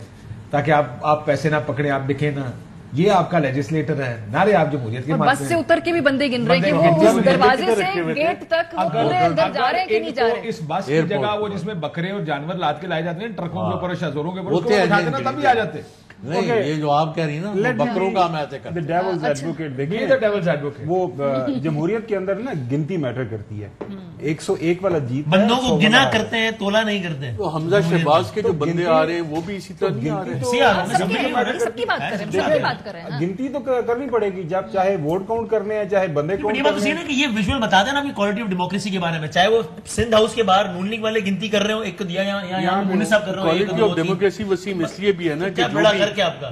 [SPEAKER 5] تاکہ آپ پیسے نہ پکڑیں, آپ بکیں نہ. یہ آپ کا لیجسلیٹر ہے, نہ رہے آپ جمہوریت کے.
[SPEAKER 19] بس سے اتر کے بھی بندے گن رہے ہیں کہ وہ اس دروازے سے گیٹ تک وہ پورے اندر جا رہے ہیں کہ نہیں جا رہے.
[SPEAKER 5] اس بس کی جگہ وہ جس میں بکرے اور جانور لاد کے لائے جاتے ہیں ٹرکوں کے اوپر اور شہزوروں کے اوپر, اس کو اٹھاتے نا تب بھی آ جاتے.
[SPEAKER 3] نہیں یہ جو آپ کہہ رہی ہیں نا بکروں کا ہم ایسے کرتے ہیں.
[SPEAKER 5] وہ جمہوریت کے اندر نا گنتی میٹر کرتی ہے. 101 والا جیت
[SPEAKER 17] بندوں کو گنا کرتے ہیں, تولا نہیں کرتے.
[SPEAKER 18] تو حمزہ شہباز کے جو بندے آ رہے ہیں وہ بھی اسی طرح نہیں آ
[SPEAKER 19] رہے.
[SPEAKER 5] گنتی تو کرنی پڑے گی جب چاہے ووٹ کاؤنٹ کرنے ہیں چاہے بندے
[SPEAKER 17] کاؤنٹ کرنے ہیں. یہ ویژول بتا دینا ابھی کوالٹی آف ڈیموکریسی کے بارے میں, چاہے وہ سندھ ہاؤس کے باہر نون لیگ والے گنتی کر رہے ہو, ایک کو دیا یہاں مونس صاحب کر رہے ہو.
[SPEAKER 18] کوالٹی آف ڈیموکریسی وسیم اس لیے بھی ہے نا کہ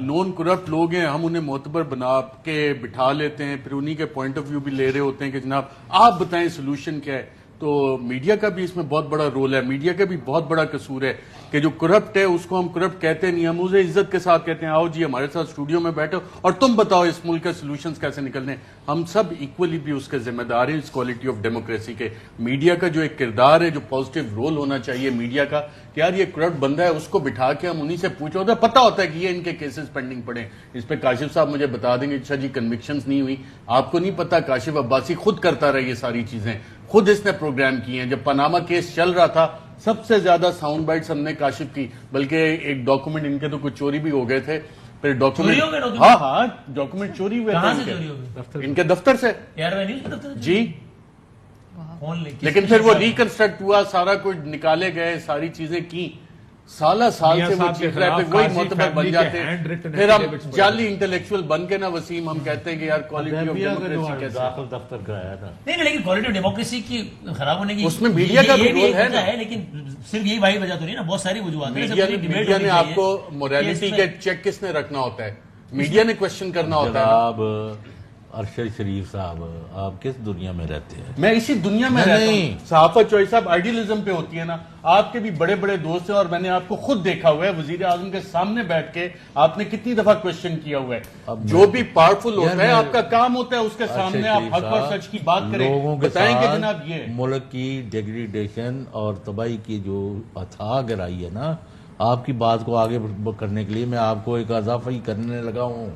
[SPEAKER 18] نون کرپٹ لوگ ہیں, ہم انہیں معتبر بنا کے بٹھا لیتے ہیں, پھر انہی کے پوائنٹ آف ویو بھی لے رہے ہوتے ہیں کہ جناب آپ بتائیں سولوشن کیا ہے. تو میڈیا کا بھی اس میں بہت بڑا رول ہے, میڈیا کا بھی بہت بڑا قصور ہے کہ جو کرپٹ ہے اس کو ہم کرپٹ کہتے نہیں, ہم اسے عزت کے ساتھ کہتے ہیں آؤ جی ہمارے ساتھ اسٹوڈیو میں بیٹھو اور تم بتاؤ اس ملک کے سولوشنز کیسے نکلنے. ہم سب ایکولی بھی اس کے ذمہ دار ہیں اس کوالٹی آف ڈیموکریسی کے. میڈیا کا جو ایک کردار ہے, جو پازیٹیو رول ہونا چاہیے میڈیا کا, کہ یار یہ کرپٹ بندہ ہے اس کو بٹھا کے ہم انہی سے پوچھو, ہوتا ہے پتہ ہوتا ہے کہ یہ ان کے کیسز پینڈنگ پڑے. اس پہ کاشف صاحب مجھے بتا دیں گے اچھا جی کنوکشنز نہیں ہوئی, آپ کو نہیں پتا کاشف عباسی خود کرتا رہا یہ ساری چیزیں, خود اس نے پروگرام کی ہیں. جب پاناما کیس چل رہا تھا سب سے زیادہ ساؤنڈ بائٹس ہم نے کاشف کی, بلکہ ایک ڈاکومنٹ ان کے تو کچھ چوری بھی ہو گئے تھے, پھر ڈاکومنٹ ہاں ڈاکومنٹ چوری ہوئے تھے ان کے دفتر سے جی, لیکن پھر وہ ریکنسٹرکٹ ہوا, سارا کچھ نکالے گئے, ساری چیزیں کی, سالہ سال سے وہ چیز رہے, پھر وہی معتبر بن جاتے ہیں, پھر ہم جعلی انٹلیکچوئل بن کے نا وسیم ہم کہتے ہیں کہ یار کوالٹی آف ڈیموکریسی کیسے
[SPEAKER 3] دفتر کرایا تھا.
[SPEAKER 17] نہیں لیکن کوالٹی آف ڈیموکریسی کی خراب ہونے کی
[SPEAKER 18] اس میں میڈیا کا بھی رول ہے,
[SPEAKER 17] لیکن صرف یہی بھائی وجہ تو نہیں نا, بہت ساری وجوہات
[SPEAKER 18] ہیں. میڈیا نے آپ کو موریلٹی کے چیک کس نے رکھنا ہوتا ہے, میڈیا نے کوشچن کرنا ہوتا ہے.
[SPEAKER 3] ارشد شریف صاحب آپ کس دنیا میں رہتے ہیں؟
[SPEAKER 18] میں اسی دنیا میں رہتا ہوں. صحافت چوہی صاحب آئیڈیلزم پہ ہوتی ہے نا, آپ کے بھی بڑے بڑے دوست ہیں اور میں نے آپ کو خود دیکھا ہوا ہے وزیر اعظم کے سامنے بیٹھ کے آپ نے کتنی دفعہ کوشچن کیا ہوا ہے. جو بھی پاورفل ہوتا ہے آپ کا کام ہوتا ہے اس کے سامنے آپ حق اور سچ کی بات کریں, بتائیں کہ جناب یہ
[SPEAKER 3] ملک کی ڈیگریڈیشن اور تباہی کی جو اتھاہ گہرائی ہے نا, آپ کی بات کو آگے کرنے کے لیے میں آپ کو ایک اضافہ ہی کرنے لگا ہوں.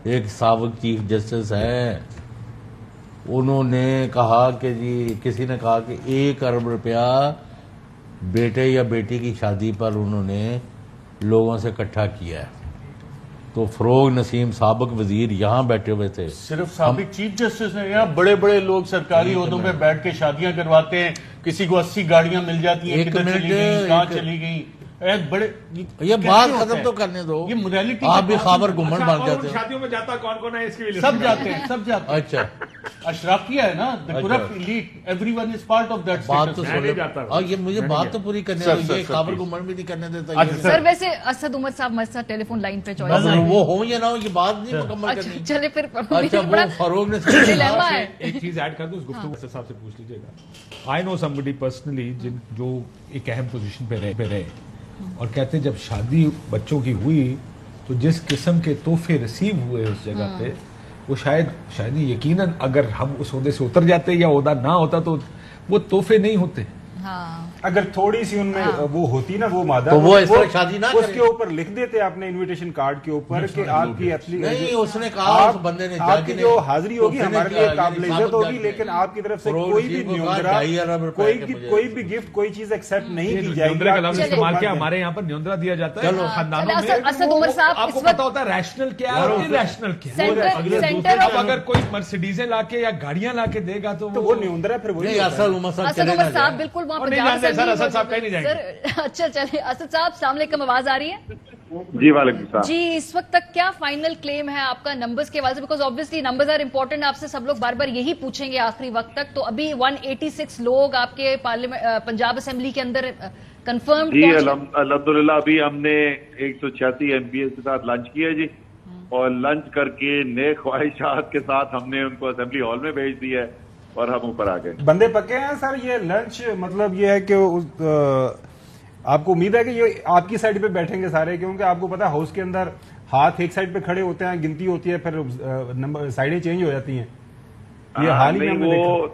[SPEAKER 3] ایک سابق چیف جسٹس ہے انہوں نے کہا کہ جی کسی نے کہا کہ 1 ارب روپیہ بیٹے یا بیٹی کی شادی پر انہوں نے لوگوں سے اکٹھا کیا ہے. تو فروغ نسیم سابق وزیر یہاں بیٹھے ہوئے تھے.
[SPEAKER 18] صرف سابق چیف جسٹس ہیں یہاں بڑے بڑے لوگ سرکاری عہدوں پہ بیٹھ کے شادیاں کرواتے ہیں. کسی کو 80 گاڑیاں مل جاتی ہیں, کدھر چلی گئی, کہاں چلی گئی. بڑے
[SPEAKER 3] یہ بات ختم تو کرنے دو.
[SPEAKER 18] یہ موریلٹی
[SPEAKER 3] آپ بھی خابر گمن بن جاتے ہیں.
[SPEAKER 9] شادیوں میں جاتا کون کون ہے اس کی
[SPEAKER 18] سب جاتے ہیں, سب جاتے ہیں.
[SPEAKER 3] اچھا
[SPEAKER 18] اشرافیہ ہے نا, the corrupt elite, everyone is part of that
[SPEAKER 3] بات تو
[SPEAKER 18] status.
[SPEAKER 3] اور یہ مجھے بات تو پوری کرنے دو. یہ خابر گمن بھی نہیں کرنے دیتا.
[SPEAKER 19] سر ویسے اسد عمر صاحب ہمارے ساتھ ٹیلی فون لائن پہ چوائس
[SPEAKER 3] وہ ہوں یا نہ ہو یہ بات نہیں مکمل کرنی.
[SPEAKER 19] چلے پھر
[SPEAKER 3] اچھا وہ فروغ نے
[SPEAKER 9] ایک چیز ایڈ کر دوں, اس گفتگو سے صاحب سے پوچھ لیجیے گا. آئی نو somebody personally جو ایک اہم پوزیشن پہ رہے اور کہتے ہیں جب شادی بچوں کی ہوئی تو جس قسم کے تحفے ریسیو ہوئے اس جگہ پہ وہ شاید یقیناً اگر ہم اس عہدے سے اتر جاتے یا عہدہ نہ ہوتا تو وہ تحفے نہیں ہوتے.
[SPEAKER 5] اگر تھوڑی سی ان میں وہ ہوتی نا وہ مادہ
[SPEAKER 3] تو وہ اس طرح شادی نہ
[SPEAKER 5] اس کے اوپر لکھ دیتے اپنے انویٹیشن کارڈ کے اوپر کہ آپ کی اصلی
[SPEAKER 3] نہیں, اس نے کہا اس بندے نے
[SPEAKER 5] آپ کی جو حاضری ہوگی ہمارے لیے قابل عزت ہوگی, لیکن آپ کی طرف سے کوئی بھی نیوندرا, کوئی بھی گفٹ, کوئی چیز ایکسپٹ نہیں کی جائے گی.
[SPEAKER 9] کا لفظ استعمال کیا ہمارے یہاں پر نیوندرا دیا جاتا ہے خاندانوں میں.
[SPEAKER 19] اسد عمر صاحب
[SPEAKER 9] آپ کو پتا ہوتا ہے ریشنل کیا ہے اور ریشنل کیا. اب اگر کوئی مرسیڈیزیں لا کے یا گاڑیاں لا کے دے گا تو
[SPEAKER 5] وہ نیوندرا پھر وہی.
[SPEAKER 19] اسد عمر صاحب بالکل وہاں پہ
[SPEAKER 9] اسد صاحب کہیں نہیں جائیں گے.
[SPEAKER 19] اچھا چلے اسد صاحب السلام علیکم, آواز آ رہی ہے؟
[SPEAKER 6] جی وعلیکم السلام.
[SPEAKER 19] جی اس وقت تک کیا فائنل کلیم ہے آپ کا نمبرز کے حوالے سے, because obviously numbers are important, آپ سے سب لوگ بار بار یہی پوچھیں گے آخری وقت تک. تو ابھی 186 لوگ آپ کے پنجاب اسمبلی کے اندر کنفرم.
[SPEAKER 6] جی الحمدللہ ابھی ہم نے 186 MP کے ساتھ لنچ کیا جی, اور لنچ کر کے نیک خواہشات کے ساتھ ہم نے ان کو اسمبلی ہال میں بھیج دیا ہے اور ہم اوپر آ گئے.
[SPEAKER 5] بندے پکے ہیں سر. یہ لنچ مطلب یہ ہے کہ آپ کو امید ہے کہ یہ آپ کی سائڈ پہ بیٹھیں گے سارے, کیونکہ آپ کو پتا ہے ہاؤس کے اندر ہاتھ ایک سائڈ پہ کھڑے ہوتے ہیں, گنتی ہوتی ہے, پھر نمبر سائڈیں چینج ہو جاتی ہیں. یہ حال ہی میں
[SPEAKER 6] وہ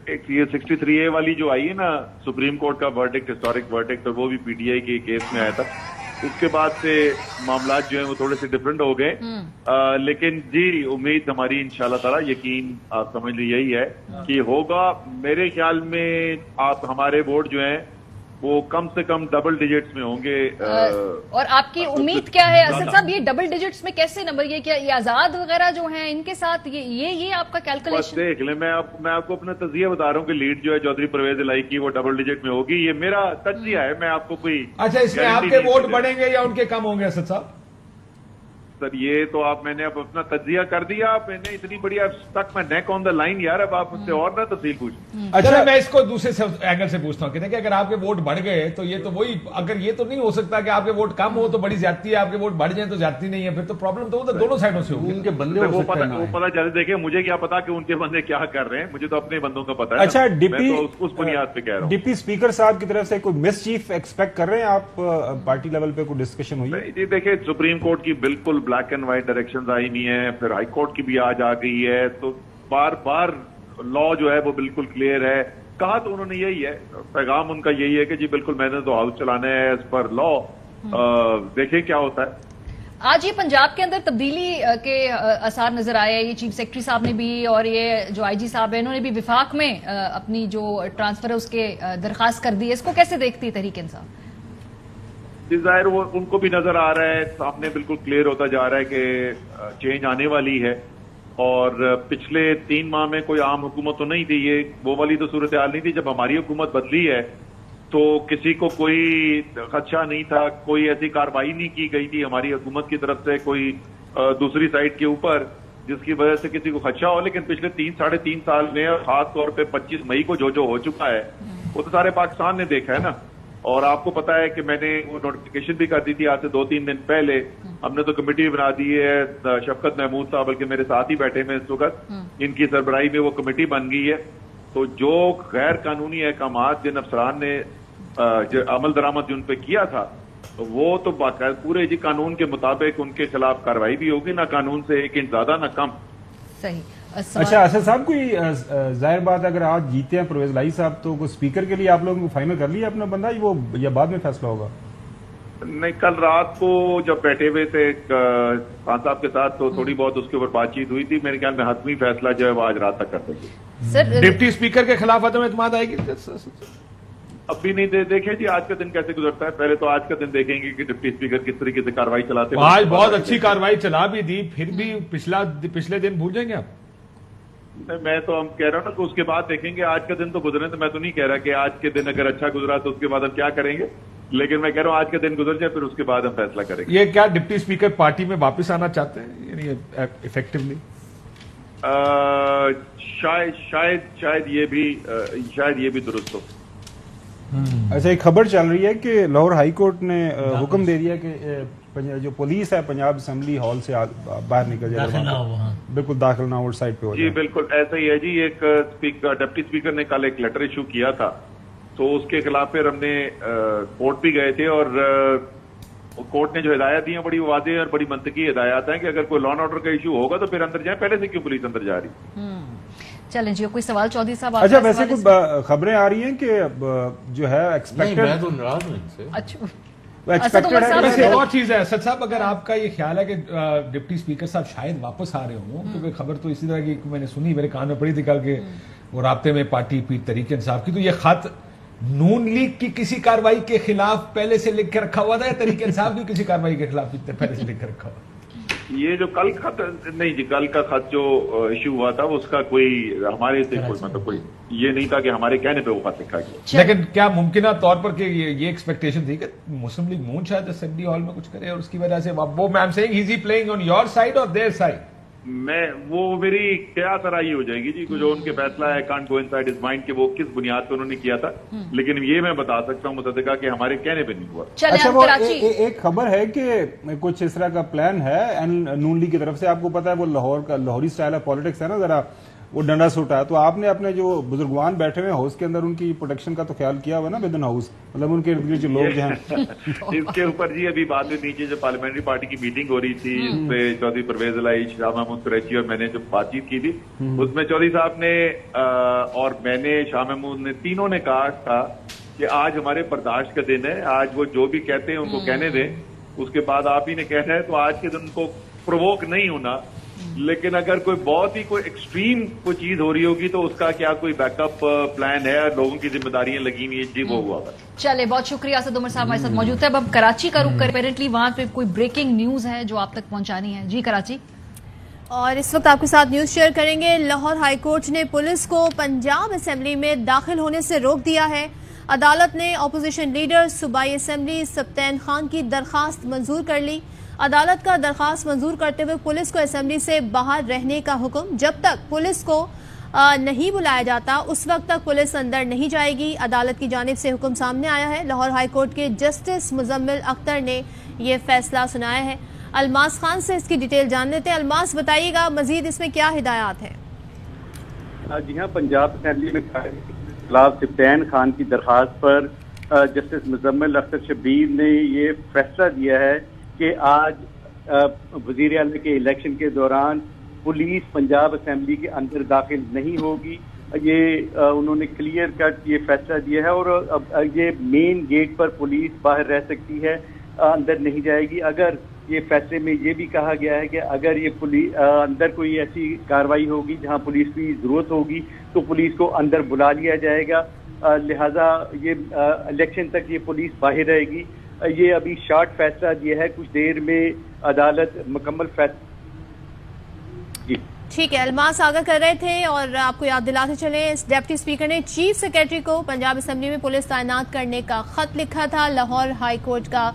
[SPEAKER 6] 63A والی جو آئی ہے نا سپریم کورٹ کا ورڈکٹ, ہسٹورک ورڈکٹ, وہ بھی PTI کے کیس میں آیا تھا. اس کے بعد سے معاملات جو ہیں وہ تھوڑے سے ڈفرینٹ ہو گئے, لیکن جی امید ہماری انشاءاللہ تعالی, یقین آپ سمجھ لیجیے یہی ہے کہ ہوگا. میرے خیال میں آپ ہمارے ووٹ جو ہیں وہ کم سے کم ڈبل ڈیجٹس میں ہوں گے.
[SPEAKER 19] اور آپ کی امید کیا ہے اسد صاحب, یہ ڈبل ڈیجٹس میں کیسے نمبر, یہ کیا یہ آزاد وغیرہ جو ہیں ان کے ساتھ یہ آپ کا کیلکولیشن؟
[SPEAKER 6] دیکھ لیں, میں آپ کو اپنا تجزیہ بتا رہا ہوں کہ لیڈ جو ہے چودھری پرویز الہی کی وہ ڈبل ڈیجٹ میں ہوگی. یہ میرا تجزیہ ہے, میں آپ کو کوئی.
[SPEAKER 9] اچھا اس میں آپ کے ووٹ بڑھیں گے یا ان کے کم ہوں گے اسد صاحب؟
[SPEAKER 6] سر یہ تو آپ میں نے اب اپنا تجزیہ کر دیا, میں نے اتنی بڑی اب تک میں نیک آن دا لائن یار, اب آپ مجھ سے اور نہ تفصیل پوچھیں.
[SPEAKER 9] اچھا میں اس کو دوسرے اینگل سے پوچھتا ہوں کہ اگر آپ کے ووٹ بڑھ گئے تو یہ تو وہی, اگر یہ تو نہیں ہو سکتا کہ آپ کے ووٹ کم ہو تو بڑی زیادتی ہے, آپ کے ووٹ بڑھ جائیں تو زیادتی نہیں ہے, پھر تو پرابلم تو دونوں سائڈوں سے ہوگی.
[SPEAKER 6] ان کے بندے وہ پتا چلے, دیکھیں مجھے کیا پتا کہ ان کے بندے کیا کر رہے ہیں, مجھے تو اپنے بندوں کا پتا ہے.
[SPEAKER 5] اچھا
[SPEAKER 6] اس بنیاد پہ کہہ رہا ہوں.
[SPEAKER 5] ڈپٹی اسپیکر صاحب کی طرف سے کوئی مس چیف ایکسپیکٹ کر رہے ہیں آپ, پارٹی لیول پہ کوئی ڈسکشن ہوئی ہے؟
[SPEAKER 6] جی دیکھیں سپریم کورٹ کی بالکل بلیک اینڈ وائٹ ڈائریکشن آئی نہیں ہے, پھر ہائی کورٹ کی بھی آج آ گئی ہے, تو بار بار لا جو ہے وہ بالکل کلیئر ہے. کہا تو انہوں نے یہی ہے, پیغام ان کا یہی ہے کہ جی بالکل میں نے تو ہاؤس چلانا ہے ایز پر لا, دیکھیں کیا ہوتا ہے.
[SPEAKER 19] آج یہ پنجاب کے اندر تبدیلی کے آثار نظر آئے, یہ چیف سیکرٹری صاحب نے بھی اور یہ جو IG صاحب ہیں انہوں نے بھی وفاق میں اپنی جو ٹرانسفر ہے اس کے درخواست کر دی ہے, اس کو کیسے دیکھتی ہے تحریک انصاف؟
[SPEAKER 6] ظاہر وہ ان کو بھی نظر آ رہا ہے, سامنے بالکل کلیئر ہوتا جا رہا ہے کہ چینج آنے والی ہے, اور پچھلے 3 ماہ میں کوئی عام حکومت تو نہیں تھی, یہ وہ والی تو صورتحال نہیں تھی. جب ہماری حکومت بدلی ہے تو کسی کو کوئی خدشہ نہیں تھا, کوئی ایسی کارروائی نہیں کی گئی تھی ہماری حکومت کی طرف سے کوئی دوسری سائڈ کے اوپر جس کی وجہ سے کسی کو خدشہ ہو. لیکن پچھلے 3-3.5 سال میں, خاص طور پہ 25 مئی کو جو ہو چکا ہے وہ تو سارے پاکستان نے دیکھا ہے نا. اور آپ کو پتا ہے کہ میں نے وہ نوٹیفیکیشن بھی کر دی تھی آج سے 2-3 دن پہلے. ہم نے تو کمیٹی بنا دی ہے, شفقت محمود صاحب بلکہ میرے ساتھ ہی بیٹھے میں اس وقت, ان کی سربراہی میں وہ کمیٹی بن گئی ہے. تو جو غیر قانونی احکامات جن افسران نے عمل درآمد جن پہ کیا تھا, وہ تو باقاعدہ پورے جی قانون کے مطابق ان کے خلاف کارروائی بھی ہوگی, نہ قانون سے 1 انچ زیادہ نہ کم.
[SPEAKER 19] صحیح.
[SPEAKER 5] اچھا اسد صاحب, کوئی ظاہر بات اگر آج جیتے ہیں پرویز الہی صاحب تو اسپیکر کے لیے آپ لوگوں کو فائنل کر لیا اپنا بندہ, وہ یا بعد میں فیصلہ ہوگا؟
[SPEAKER 6] نہیں، کل رات کو جب بیٹھے ہوئے تھے خان صاحب کے ساتھ تو تھوڑی بہت اس کے اوپر بات چیت ہوئی تھی. میرے خیال میں حتمی فیصلہ جو ہے وہ آج رات تک کر دیں گے.
[SPEAKER 9] ڈپٹی اسپیکر کے خلاف عدم اعتماد آئے گی؟
[SPEAKER 6] اب بھی نہیں دیکھیں جی آج کا دن کیسے گزرتا ہے. پہلے تو آج کا دن دیکھیں گے کہ ڈپٹی اسپیکر کس طریقے سے کاروائی چلاتے ہیں.
[SPEAKER 9] آج بہت اچھی کاروائی چلا بھی دی، پھر بھی پچھلے دن بھول جائیں گے آپ؟
[SPEAKER 6] میں تو ہم کہہ رہا ہوں نا کہ اس کے بعد دیکھیں گے. آج کا دن تو گزرے تو میں تو نہیں کہہ رہا کہ آج کے دن اگر اچھا گزرا تو اس کے بعد ہم کیا کریں گے، لیکن میں کہہ رہا ہوں آج کا دن گزر جائے پھر اس کے بعد ہم فیصلہ کریں گے.
[SPEAKER 9] یہ کیا ڈپٹی اسپیکر پارٹی میں واپس آنا چاہتے ہیں یعنی ایفیکٹولی؟
[SPEAKER 6] شاید یہ بھی درست ہو.
[SPEAKER 5] ایسا ایک خبر چل رہی ہے کہ لاہور ہائی کورٹ نے حکم دے دیا کہ جو پولیس ہے پنجاب اسمبلی ہال سے باہر نکل جائے، بالکل داخل نہ آؤٹ سائڈ پہ ہو جائے.
[SPEAKER 6] جی بالکل ایسا ہی ہے جی. ایک ڈپٹی اسپیکر نے کل ایک لیٹر ایشو کیا تھا تو اس کے خلاف پھر ہم نے کورٹ بھی گئے تھے اور کورٹ نے جو ہدایات دی ہیں بڑی واضح اور بڑی منطقی ہدایات ہیں کہ اگر کوئی لا اینڈ آرڈر کا ایشو ہوگا تو پھر اندر جائیں. پہلے سے کیوں پولیس اندر جا رہی؟
[SPEAKER 19] چلیں جی کوئی سوال چودھری صاحب؟
[SPEAKER 5] اچھا ویسے کچھ خبریں آ رہی ہیں کہ جو ہے ایکسپیکٹڈ.
[SPEAKER 18] میں تو ناراض ہوں ان سے.
[SPEAKER 9] ویسے اور چیز ہے اسد صاحب، اگر آپ کا یہ خیال ہے کہ ڈپٹی اسپیکر صاحب شاید واپس آ رہے ہوں، کیونکہ خبر تو اسی طرح کی میں نے سنی، میرے کان میں پڑی تھی کل کہ وہ رابطے میں پارٹی تحریک انصاف کی، تو یہ خط نون لیگ کی کسی کاروائی کے خلاف پہلے سے لکھ کے رکھا ہوا تھا یا تحریک انصاف کی کسی کاروائی کے خلاف پہلے سے لکھ کے رکھا ہوا؟
[SPEAKER 6] یہ جو کل خط نہیں جی، کل کا خط جو ایشو ہوا تھا اس کا کوئی ہمارے سے کوئی مطلب کوئی یہ نہیں تھا کہ ہمارے کہنے پہ وہ خط لکھا گیا.
[SPEAKER 9] لیکن کیا ممکنہ طور پر کہ یہ ایکسپیکٹیشن تھی کہ مسلم لیگ نون شاید اسمبلی ہال میں کچھ کرے اور اس کی وجہ سے وہ میں از ہی پلئنگ آن یور سائڈ اور دیئر سائڈ؟
[SPEAKER 6] میں وہ میری کیا طرح ہو جائے گی جی، جو ان کے فیصلہ ہے can't go inside his mind کہ وہ کس بنیاد پہ انہوں نے کیا تھا، لیکن یہ میں بتا سکتا ہوں متعدقہ کہ ہمارے کہنے پہ نہیں ہوا.
[SPEAKER 5] اچھا وہ ایک خبر ہے کہ کچھ اس طرح کا پلان ہے نون لیگ کی طرف سے. آپ کو پتا ہے وہ لاہور کا لاہوری سٹائل آف پالیٹکس ہے نا، ذرا وہ ڈنڈا سوٹا ہے. تو آپ نے اپنے جو بزرگوان بیٹھے ہوئے ہاؤس کے اندر ان کی پروٹیکشن کا تو خیال کیا ہوا نا ود ان ہاؤس، مطلب ان کے ارد گرد جو لوگ جو ہیں
[SPEAKER 6] اس کے اوپر جی ابھی بات نیچے جو پارلیمنٹری پارٹی کی میٹنگ ہو رہی تھی اس پہ چودھری پرویز الہی، شاہ محمود قریشی اور میں نے جو بات چیت کی تھی اس میں چودھری صاحب نے اور میں نے شاہ محمود نے تینوں نے کہا تھا کہ آج ہمارے برداشت کا دن ہے. آج وہ جو بھی کہتے ہیں ان کو کہنے دیں، اس کے بعد آپ ہی نے کہنا ہے. تو آج کے دن کو پرووک نہیں ہونا، لیکن اگر کوئی بہت ہی کوئی ایکسٹریم کوئی چیز ہو رہی ہوگی تو اس کا کیا کوئی بیک اپ پلان ہے اور لوگوں کی ذمہ داریاں لگی ہوئی ہیں جی وہ ہوا.
[SPEAKER 19] چلے بہت شکریہ اسد عمر صاحب ہمارے ساتھ موجود تھے. اب ہم کراچی کا رخ کریں، اپیرنٹلی وہاں پہ کوئی بریکنگ نیوز ہے جو آپ تک پہنچانی ہے. جی کراچی.
[SPEAKER 1] اور اس وقت آپ کے ساتھ نیوز شیئر کریں گے. لاہور ہائی کورٹ نے پولیس کو پنجاب اسمبلی میں داخل ہونے سے روک دیا ہے. عدالت نے اپوزیشن لیڈر صوبائی اسمبلی سبطین خان کی درخواست منظور کر لی. عدالت کا درخواست منظور کرتے ہوئے پولیس کو اسمبلی سے باہر رہنے کا حکم. جب تک پولیس کو نہیں بلایا جاتا اس وقت تک پولیس اندر نہیں جائے گی. عدالت کی جانب سے حکم سامنے آیا ہے. لاہور ہائی کورٹ کے جسٹس مزمل اختر نے یہ فیصلہ سنایا ہے. الماس خان سے اس کی ڈیٹیل جان لیتے ہیں. الماس بتائیے گا مزید اس میں کیا ہدایات ہیں؟
[SPEAKER 15] جی ہاں، پنجاب اسمبلی میں خلاف سبطین خان کی درخواست پر جسٹس مزمل اختر شبیر نے یہ فیصلہ دیا ہے کہ آج وزیر اعلیٰ کے الیکشن کے دوران پولیس پنجاب اسمبلی کے اندر داخل نہیں ہوگی. یہ انہوں نے کلیئر کٹ یہ فیصلہ دیا ہے اور یہ مین گیٹ پر پولیس باہر رہ سکتی ہے، اندر نہیں جائے گی. اگر یہ فیصلے میں یہ بھی کہا گیا ہے کہ اگر یہ اندر کوئی ایسی کاروائی ہوگی جہاں پولیس کی ضرورت ہوگی تو پولیس کو اندر بلا لیا جائے گا. لہذا یہ الیکشن تک یہ پولیس باہر رہے گی. یہ ابھی شارٹ فیصلہ دیا ہے، کچھ دیر میں عدالت مکمل فیصلہ. جی
[SPEAKER 1] ٹھیک ہے، الماس آگاہ کر رہے تھے اور آپ کو یاد دلاتے چلیں ڈپٹی اسپیکر نے چیف سیکرٹری کو پنجاب اسمبلی میں پولیس تعینات کرنے کا خط لکھا تھا. لاہور ہائی کورٹ کا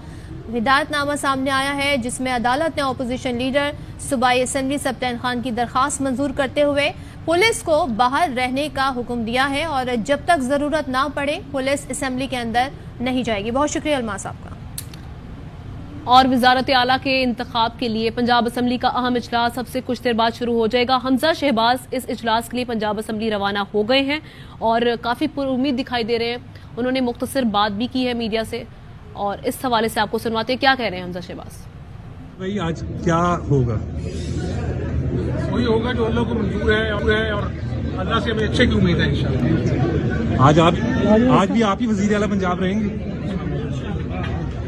[SPEAKER 1] ہدایت نامہ سامنے آیا ہے جس میں عدالت نے اپوزیشن لیڈر صوبائی اسمبلی سبطین خان کی درخواست منظور کرتے ہوئے پولیس کو باہر رہنے کا حکم دیا ہے اور جب تک ضرورت نہ پڑے پولیس اسمبلی کے اندر نہیں جائے گی. بہت شکریہ الماس صاحب کا.
[SPEAKER 2] اور وزارت اعلیٰ کے انتخاب کے لیے پنجاب اسمبلی کا اہم اجلاس اب سے کچھ دیر بعد شروع ہو جائے گا. حمزہ شہباز اس اجلاس کے لیے پنجاب اسمبلی روانہ ہو گئے ہیں اور کافی پر امید دکھائی دے رہے ہیں. انہوں نے مختصر بات بھی کی ہے میڈیا سے اور اس حوالے سے آپ کو سنواتے ہیں. کیا کہہ رہے ہیں حمزہ شہباز؟
[SPEAKER 7] بھائی آج کیا ہوگا؟ وہی ہوگا جو اللہ کو منظور ہے اور اللہ سے ہمیں اچھے کی امید ہے انشاءاللہ. آج بھی آپ ہی وزیر اعلیٰ پنجاب رہیں گے؟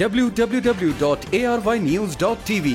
[SPEAKER 4] www.arYnews.tv।